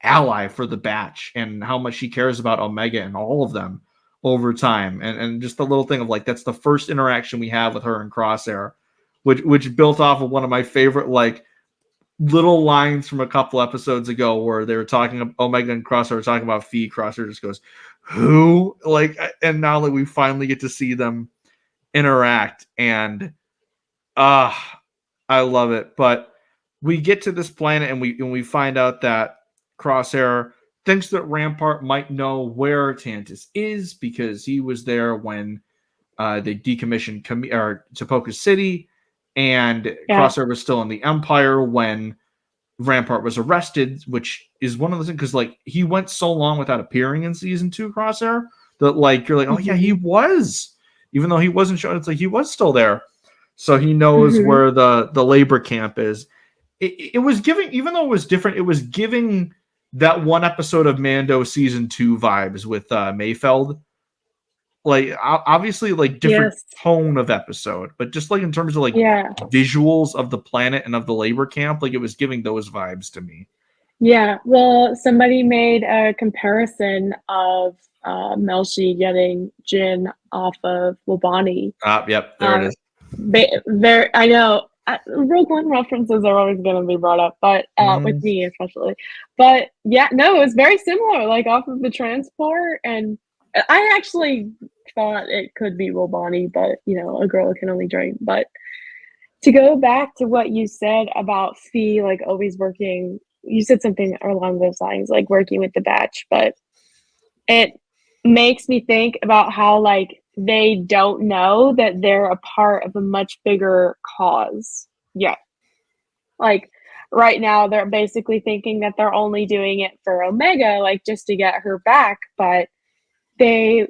ally for the batch, and how much she cares about Omega and all of them over time. And just the little thing of like, that's the first interaction we have with her and Crosshair, which built off of one of my favorite like little lines from a couple episodes ago where they were talking, Omega and Crosshair were talking about Fee. Crosshair just goes, who? Like, and now that we finally get to see them interact, and I love it. But we get to this planet and we find out that Crosshair thinks that Rampart might know where Tantiss is, because he was there when they decommissioned Topoka City, and Crosshair was still in the Empire when Rampart was arrested, which is one of those things, because like he went so long without appearing in season 2, Crosshair, that like you're like, oh yeah, he was, even though he wasn't shown, it's like he was still there. So he knows where the labor camp is. It was giving, even though it was different, it was giving that one episode of Mando season 2 vibes with Mayfeld. Like obviously like different tone of episode, but just like in terms of like visuals of the planet and of the labor camp, like it was giving those vibes to me. Yeah, well, somebody made a comparison of Melshi getting Jin off of Wobani. Yep, there it is. There, I know. Rogue One references are always going to be brought up, but with me especially. But yeah, no, it was very similar, like off of the transport, and I actually thought it could be Wobani, but you know, a girl can only dream. But to go back to what you said about Fee, like always working you said something along those lines, like working with the batch, but it makes me think about how like they don't know that they're a part of a much bigger cause yet. Like right now they're basically thinking that they're only doing it for Omega, like just to get her back, but they,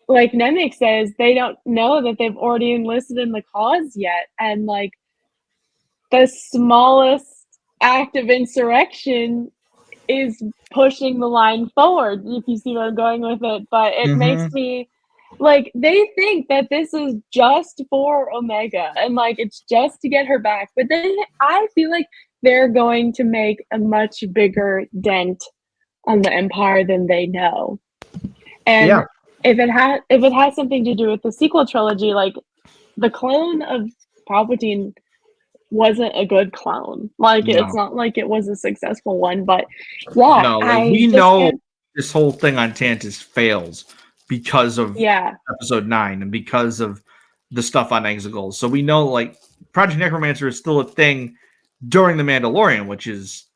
like Nemec says, they don't know that they've already enlisted in the cause yet. And like the smallest act of insurrection is pushing the line forward, if you see where I'm going with it. But it makes me like, they think that this is just for Omega and like it's just to get her back. But then I feel like they're going to make a much bigger dent on the Empire than they know. And if it has something to do with the sequel trilogy, like the clone of Palpatine wasn't a good clone. Like it's not like it was a successful one, but yeah, we know this whole thing on Tantiss fails because of episode 9 and because of the stuff on Exegol. So we know like Project Necromancer is still a thing during The Mandalorian, which is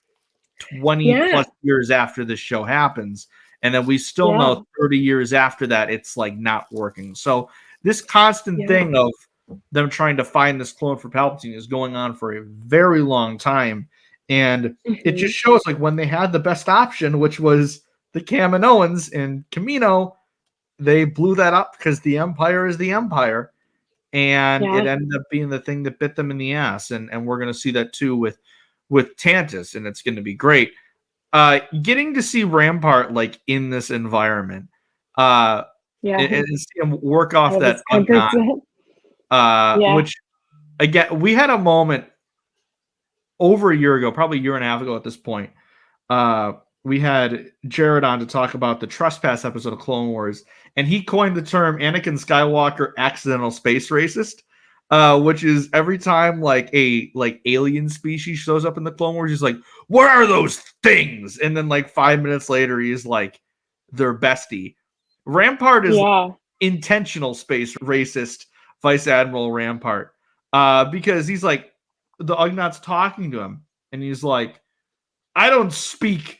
20 plus years after this show happens. And then we still know 30 years after that, it's like not working. So this constant thing of them trying to find this clone for Palpatine is going on for a very long time. And it just shows like when they had the best option, which was the Kaminoans in Kamino, they blew that up because the Empire is the Empire. And it ended up being the thing that bit them in the ass. And we're going to see that too with Tantiss, and it's going to be great. Getting to see Rampart like in this environment, and see him work off that Juggernaut, which again we had a moment over a year ago, probably a year and a half ago at this point. We had Jared on to talk about the Trespass episode of Clone Wars, and he coined the term Anakin Skywalker accidental space racist. Which is every time like a alien species shows up in the Clone Wars, he's like, "What are those things?" And then like 5 minutes later, he's like, "Their bestie." Rampart is intentional space racist, Vice Admiral Rampart, because he's like, the Ugnaughts talking to him, and he's like, "I don't speak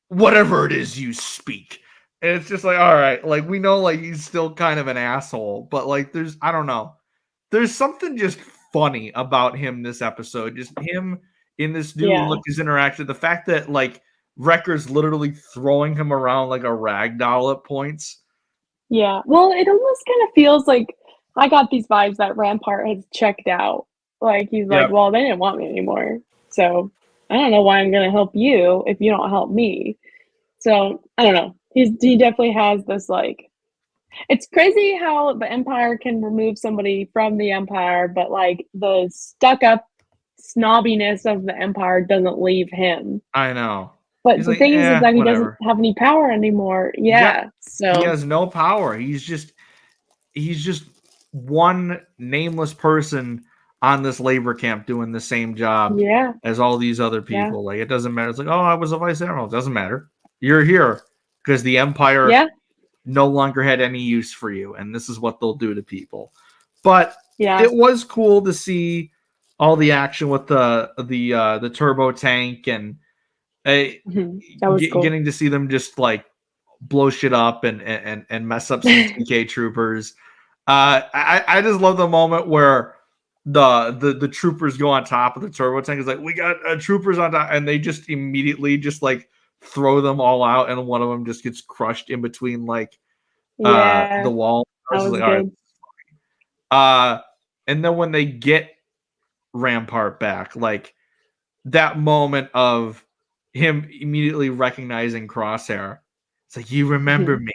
whatever it is you speak." And it's just like, all right, like we know like he's still kind of an asshole, but like I don't know. There's something just funny about him this episode. Just him in this new look, his interaction. The fact that like Wrecker's literally throwing him around like a rag doll at points. Yeah. Well, it almost kind of feels like I got these vibes that Rampart has checked out. Like he's like, well, they didn't want me anymore. So I don't know why I'm gonna help you if you don't help me. So I don't know. He definitely has this like, it's crazy how the Empire can remove somebody from the Empire, but like the stuck-up snobbiness of the Empire doesn't leave him. I know. But he's the thing is that he doesn't have any power anymore. So he has no power. He's just one nameless person on this labor camp doing the same job as all these other people. Like it doesn't matter. It's like, oh, I was a vice admiral. It doesn't matter. You're here because the Empire no longer had any use for you, and this is what they'll do to people. But it was cool to see all the action with the turbo tank and that was cool. Getting to see them just like blow shit up and mess up some TK troopers. I just love the moment where the troopers go on top of the turbo tank. It's like, we got troopers on top, and they just immediately just like throw them all out, and one of them just gets crushed in between like the wall. That was like, good. all right. And then when they get Rampart back, like that moment of him immediately recognizing Crosshair, it's like, you remember me?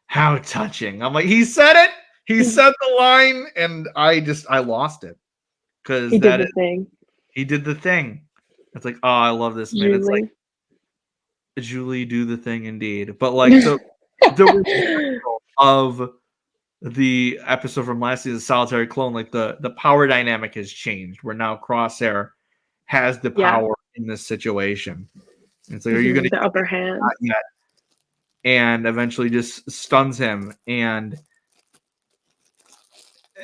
How touching! I'm like, he said it. He said the line, and I lost it because he did the thing. He did the thing. It's like, oh, I love this man. It's like, Julie, do the thing indeed. But like the of the episode from last season, Solitary Clone, like the power dynamic has changed. Where now Crosshair has the power in this situation. It's like, are you going to the upper hand? Not yet. And eventually just stuns him. And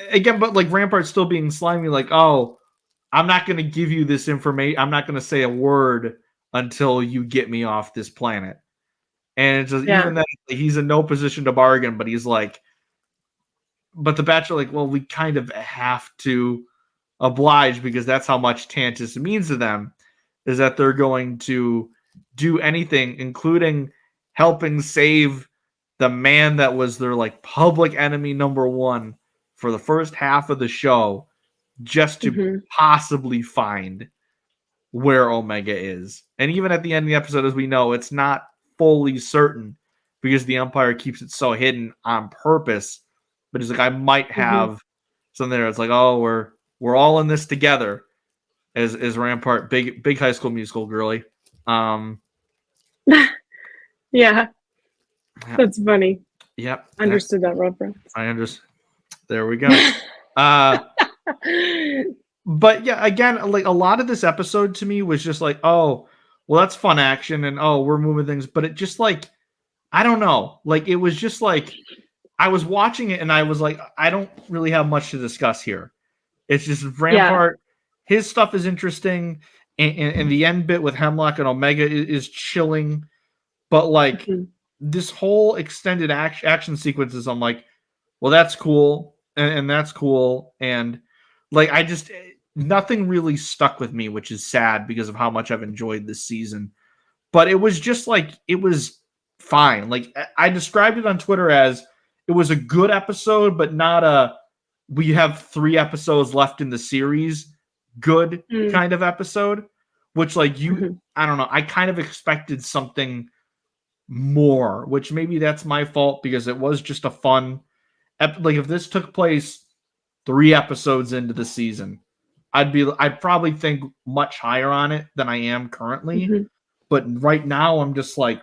again, but like Rampart still being slimy, like, oh, I'm not going to give you this information. I'm not going to say a word until you get me off this planet. And it's just, even then, he's in no position to bargain, but he's like, but the Bachelor, like, well, we kind of have to oblige because that's how much Tantiss means to them, is that they're going to do anything, including helping save the man that was their like public enemy number one for the first half of the show, just to possibly find where Omega is. And even at the end of the episode, as we know, it's not fully certain because the Empire keeps it so hidden on purpose. But it's like, I might have something there. It's like, oh, we're all in this together. As Rampart, big High School Musical girly. Yeah, that's funny. Yep, understood that reference. I understand. There we go. But yeah, again, like a lot of this episode to me was just like, oh, well, that's fun action, and oh, we're moving things. But it just like, I don't know, like it was just like I was watching it and I was like, I don't really have much to discuss here. It's just Rampart. His stuff is interesting, and the end bit with Hemlock and Omega is chilling. But like this whole extended action sequences, I'm like, well, that's cool, and that's cool, and like I just nothing really stuck with me, which is sad because of how much I've enjoyed this season. But it was just like it was fine. Like I described it on Twitter as it was a good episode, but not a we have 3 episodes left in the series good kind of episode. Which like I don't know. I kind of expected something more, which maybe that's my fault because it was just a fun like if this took place 3 episodes into the season, I'd probably think much higher on it than I am currently. But right now I'm just like,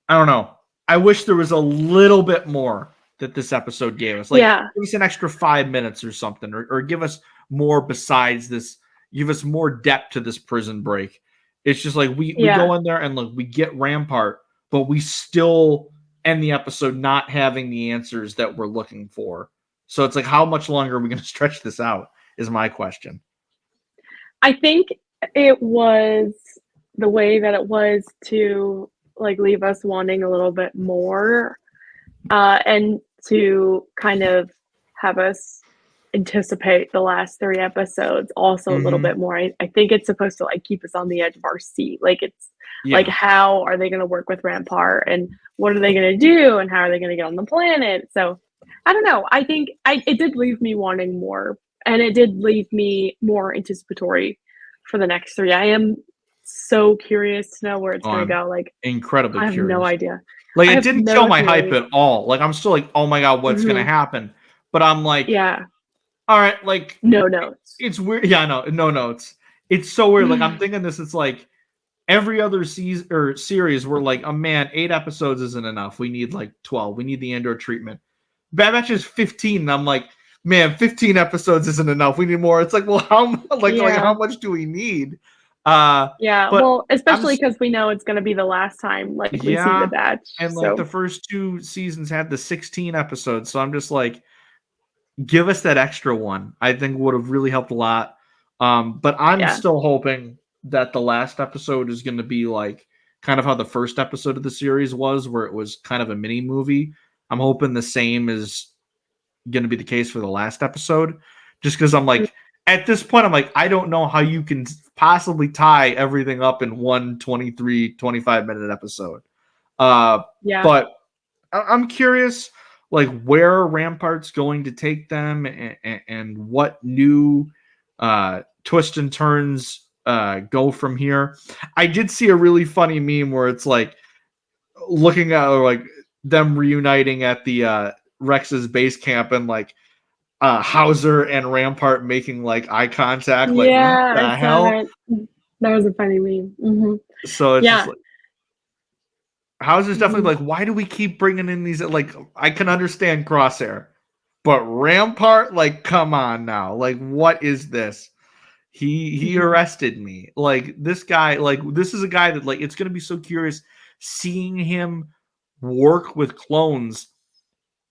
I don't know. I wish there was a little bit more that this episode gave us. Like give us an extra 5 minutes or something, or give us more besides this, give us more depth to this prison break. It's just like we go in there and look, we get Rampart, but we still end the episode not having the answers that we're looking for. So it's like, how much longer are we going to stretch this out is my question. I think it was the way that it was to like leave us wanting a little bit more, and to kind of have us anticipate the last 3 episodes also a little bit more. I think it's supposed to like keep us on the edge of our seat. Like it's like, how are they going to work with Rampart, and what are they going to do, and how are they going to get on the planet? So I don't know. I think it did leave me wanting more, and it did leave me more anticipatory for the next 3. I am so curious to know where it's going to go. Like incredibly curious. I have no idea. Like it didn't kill my hype at all. Like I'm still like, oh my god, what's going to happen? But I'm like, all right, like no notes. It's weird. Yeah, no notes. It's so weird. Like I'm thinking this. It's like every other season or series where like, oh man, 8 episodes isn't enough. We need like 12. We need the Andor treatment. Bad Batch is 15. And I'm like, man, 15 episodes isn't enough. We need more. It's like, well, how much do we need? Well, especially because we know it's going to be the last time like we see the Batch. And like the first 2 seasons had the 16 episodes. So I'm just like, give us that extra one. I think would have really helped a lot. But I'm still hoping that the last episode is going to be like kind of how the first episode of the series was, where it was kind of a mini movie. I'm hoping the same is going to be the case for the last episode, just because I'm like, at this point, I'm like, I don't know how you can possibly tie everything up in one 23, 25-minute episode. But I'm curious, like, where Rampart's going to take them and what new twists and turns go from here. I did see a really funny meme where it's like looking at like them reuniting at the Rex's base camp and like Hauser and Rampart making like eye contact. Like, what the hell? That was a funny meme. So it's just like, Hauser's definitely like, why do we keep bringing in these? Like, I can understand Crosshair, but Rampart, like, come on now. Like, what is this? He arrested me. Like, this guy, like, this is a guy that, like, it's going to be so curious seeing him work with clones,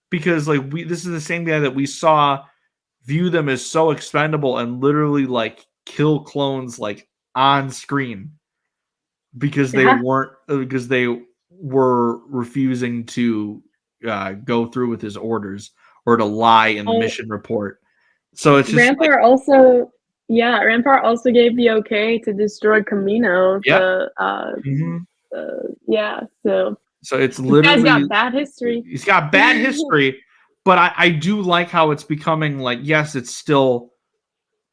because, like, this is the same guy that we saw view them as so expendable and literally, like, kill clones, like, on screen. because they were refusing to go through with his orders or to lie in the mission report. So it's just Rampart Rampart also gave the okay to destroy Camino. Yeah. So it's literally, this guy's got bad history. He's got bad history, but I do like how it's becoming like, yes, it's still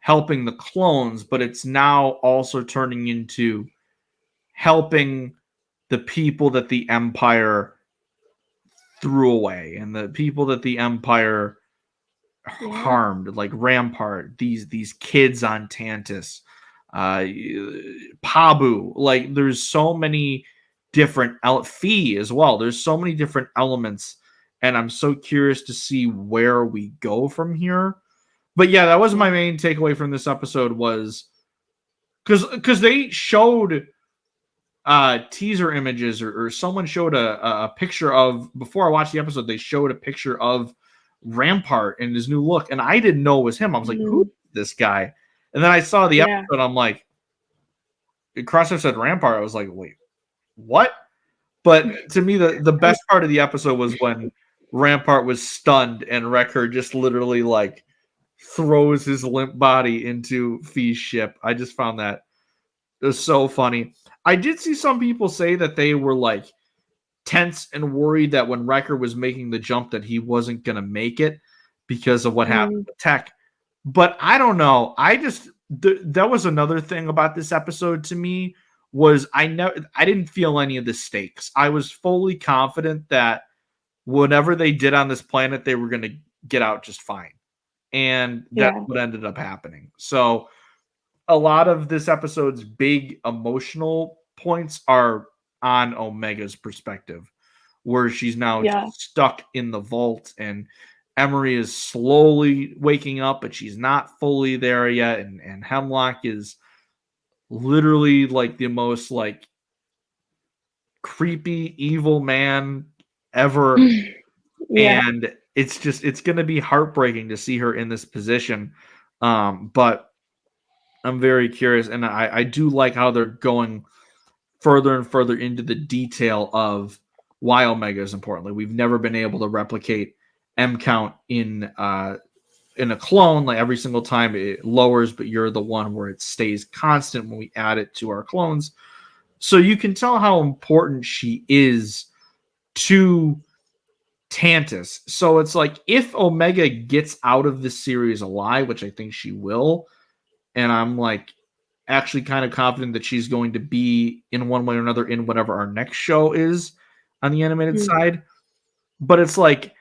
helping the clones, but it's now also turning into helping the people that the Empire threw away and the people that the Empire harmed, like Rampart, these kids on Tantiss, Pabu. Like, there's so many different Fee as well. There's so many different elements, and I'm so curious to see where we go from here. But yeah, that was my main takeaway from this episode, was because they showed teaser images, or someone showed a picture of, before I watched the episode, they showed a picture of Rampart in his new look, and I didn't know it was him. I was like, who is this guy? And then I saw the episode, I'm like, Crosshair said Rampart. I was like, wait, what? But to me, the best part of the episode was when Rampart was stunned and Wrecker just literally like throws his limp body into Fee's ship. I just found that it was so funny. I did see some people say that they were like tense and worried that when Wrecker was making the jump that he wasn't going to make it because of what happened with Tech. But I don't know. I just that was another thing about this episode to me, was I didn't feel any of the stakes. I was fully confident that whatever they did on this planet, they were going to get out just fine. And that's what ended up happening. So a lot of this episode's big emotional points are on Omega's perspective, where she's now stuck in the vault, and Emery is slowly waking up, but she's not fully there yet. And Hemlock is literally like the most like creepy, evil man ever. And it's going to be heartbreaking to see her in this position. But I'm very curious, and I do like how they're going further and further into the detail of why Omega is important. Like, we've never been able to replicate M count in a clone. Like, every single time it lowers, but you're the one where it stays constant when we add it to our clones. So you can tell how important she is to Tantiss. So it's like, if Omega gets out of this series alive, which I think she will, and I'm like actually kind of confident that she's going to be in one way or another in whatever our next show is on the animated side. But it's like,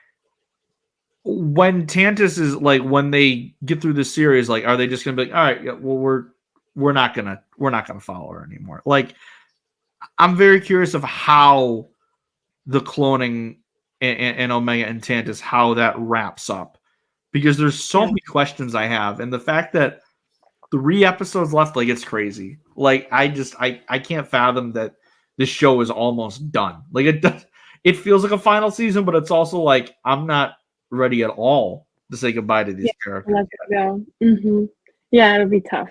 when Tantiss is like, when they get through this series, like, are they just gonna be like, all right, yeah, well, we're not gonna follow her anymore? Like, I'm very curious of how the cloning and Omega and Tantiss, how that wraps up, because there's so many questions I have, and the fact that 3 episodes left, like, it's crazy. Like, I can't fathom that this show is almost done. Like, it feels like a final season, but it's also like, I'm not ready at all to say goodbye to these characters. Let it go. Yeah, it'll be tough,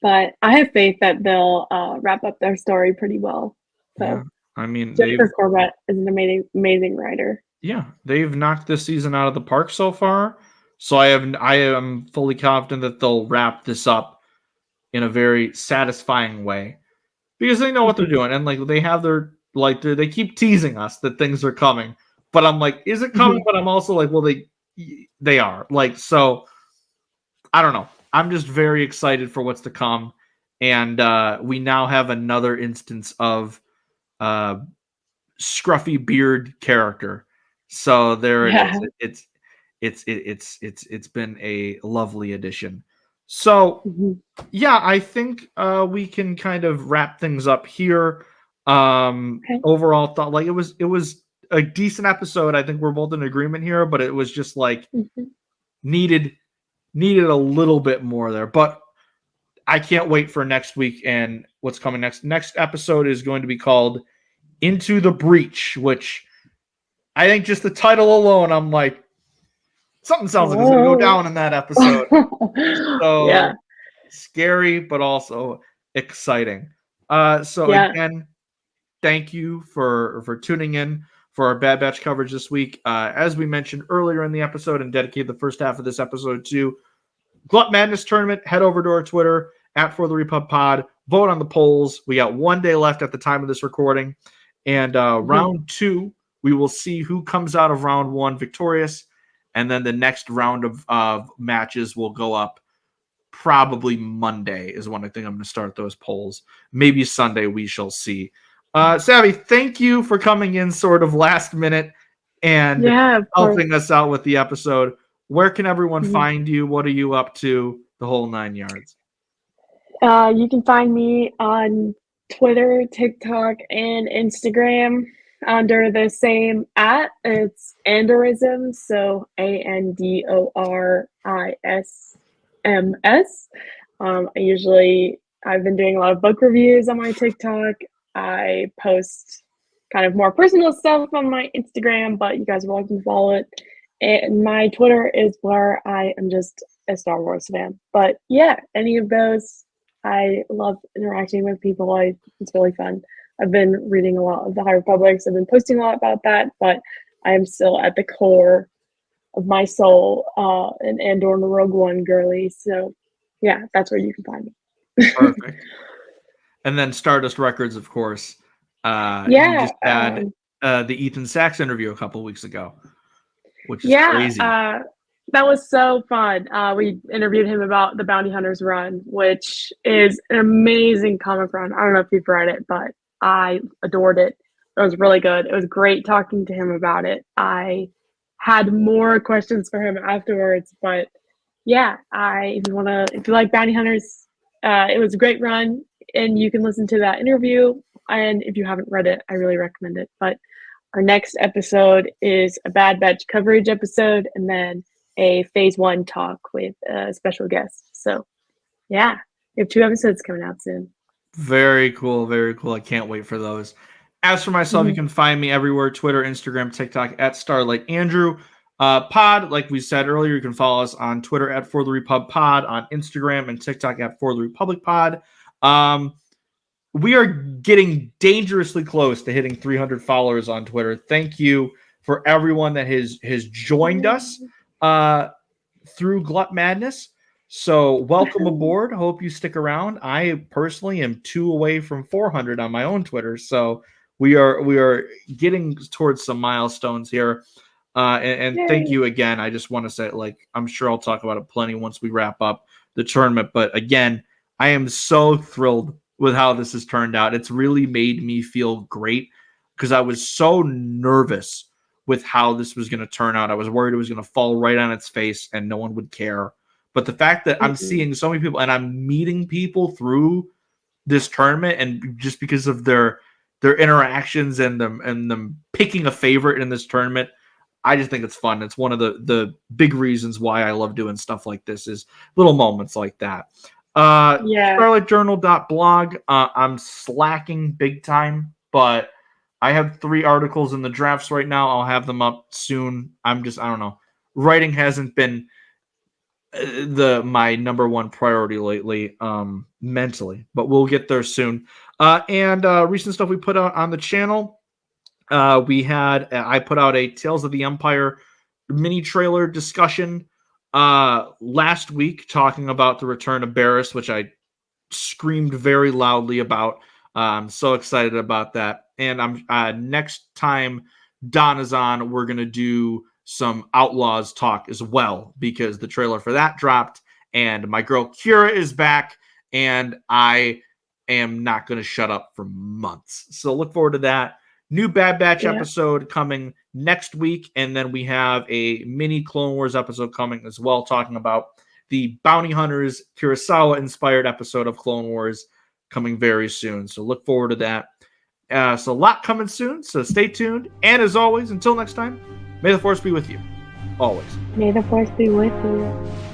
but I have faith that they'll wrap up their story pretty well. So, I mean, Jennifer Corbett is an amazing writer. Yeah, they've knocked this season out of the park so far. So I am fully confident that they'll wrap this up in a very satisfying way, because they know what they're doing, and like, they have their, like, they keep teasing us that things are coming, but I'm like, is it coming? But I'm also like, well, they are, like, so I don't know. I'm just very excited for what's to come, and we now have another instance of scruffy beard character. So there it is. It's been a lovely addition. So yeah, I think we can kind of wrap things up here. Overall thought, like, it was a decent episode. I think we're both in agreement here, but it was just like needed a little bit more there. But I can't wait for next week and what's coming next. Next episode is going to be called Into the Breach, which I think just the title alone, I'm like, something sounds like it's going to go down in that episode. So scary, but also exciting. So Yeah. again, thank you for tuning in for our Bad Batch coverage this week. As we mentioned earlier in the episode and dedicated the first half of this episode to GLUP Madness tournament, head over to our Twitter at For the Repub Pod. Vote on the polls. We got 1 day left at the time of this recording. And round 2, we will see who comes out of round 1 victorious. And then the next round of matches will go up probably Monday is when I think I'm going to start those polls. Maybe Sunday, we shall see. Savi, thank you for coming in sort of last minute and helping us out with the episode. Where can everyone find you? What are you up to? The whole 9 yards. You can find me on Twitter, TikTok, and Instagram under the same @ it's Andorisms, so ANDORISMS. I've been doing a lot of book reviews on my TikTok. I post kind of more personal stuff on my Instagram, but you guys are welcome to follow it. And my Twitter is where I am just a Star Wars fan. But yeah, any of those, I love interacting with people. It's really fun. I've been reading a lot of the High Republics. I've been posting a lot about that, but I am still at the core of my soul an Andor and Rogue One girly. So yeah, that's where you can find me. Perfect. And then Stardust Records, of course. You just had the Ethan Sachs interview a couple weeks ago, which is crazy. That was so fun. We interviewed him about the Bounty Hunters run, which is an amazing comic run. I don't know if you've read it, but I adored it. It was really good. It was great talking to him about it. I had more questions for him afterwards, but yeah, if you like Bounty Hunters, it was a great run, and you can listen to that interview. And if you haven't read it, I really recommend it. But our next episode is a Bad Batch coverage episode, and then a Phase 1 talk with a special guest. So, yeah, we have 2 episodes coming out soon. Very cool. Very cool. I can't wait for those. As for myself, you can find me everywhere, Twitter, Instagram, TikTok, at Starlight Andrew. Pod, like we said earlier, you can follow us on Twitter at For the Repub Pod, on Instagram and TikTok at For the Republic Pod. We are getting dangerously close to hitting 300 followers on Twitter. Thank you for everyone that has joined us through GLUP Madness. So welcome aboard. Hope you stick around. I personally am 2 away from 400 on my own Twitter. So we are getting towards some milestones here. And thank you again. I just want to say, I'm sure I'll talk about it plenty once we wrap up the tournament. But again, I am so thrilled with how this has turned out. It's really made me feel great because I was so nervous with how this was going to turn out. I was worried it was going to fall right on its face and no one would care. But the fact that I'm seeing so many people and I'm meeting people through this tournament, and just because of their interactions and them picking a favorite in this tournament, I just think it's fun. It's one of the big reasons why I love doing stuff like this, is little moments like that. StarlightJournal.blog. I'm slacking big time, but I have 3 articles in the drafts right now. I'll have them up soon. I don't know. Writing hasn't been my number one priority lately, mentally, but we'll get there soon. And recent stuff we put out on the channel. I put out a Tales of the Empire mini trailer discussion last week, talking about the return of Barriss, which I screamed very loudly about. I'm so excited about that. And I'm next time Don is on, we're gonna do some Outlaws talk as well, because the trailer for that dropped, and my girl Kira is back, and I am not gonna shut up for months. So look forward to that. New Bad Batch episode coming next week, and then we have a mini Clone Wars episode coming as well, talking about the Bounty Hunters Kurosawa-inspired episode of Clone Wars coming very soon. So look forward to that. So a lot coming soon, so stay tuned. And as always, until next time, may the Force be with you. Always. May the Force be with you.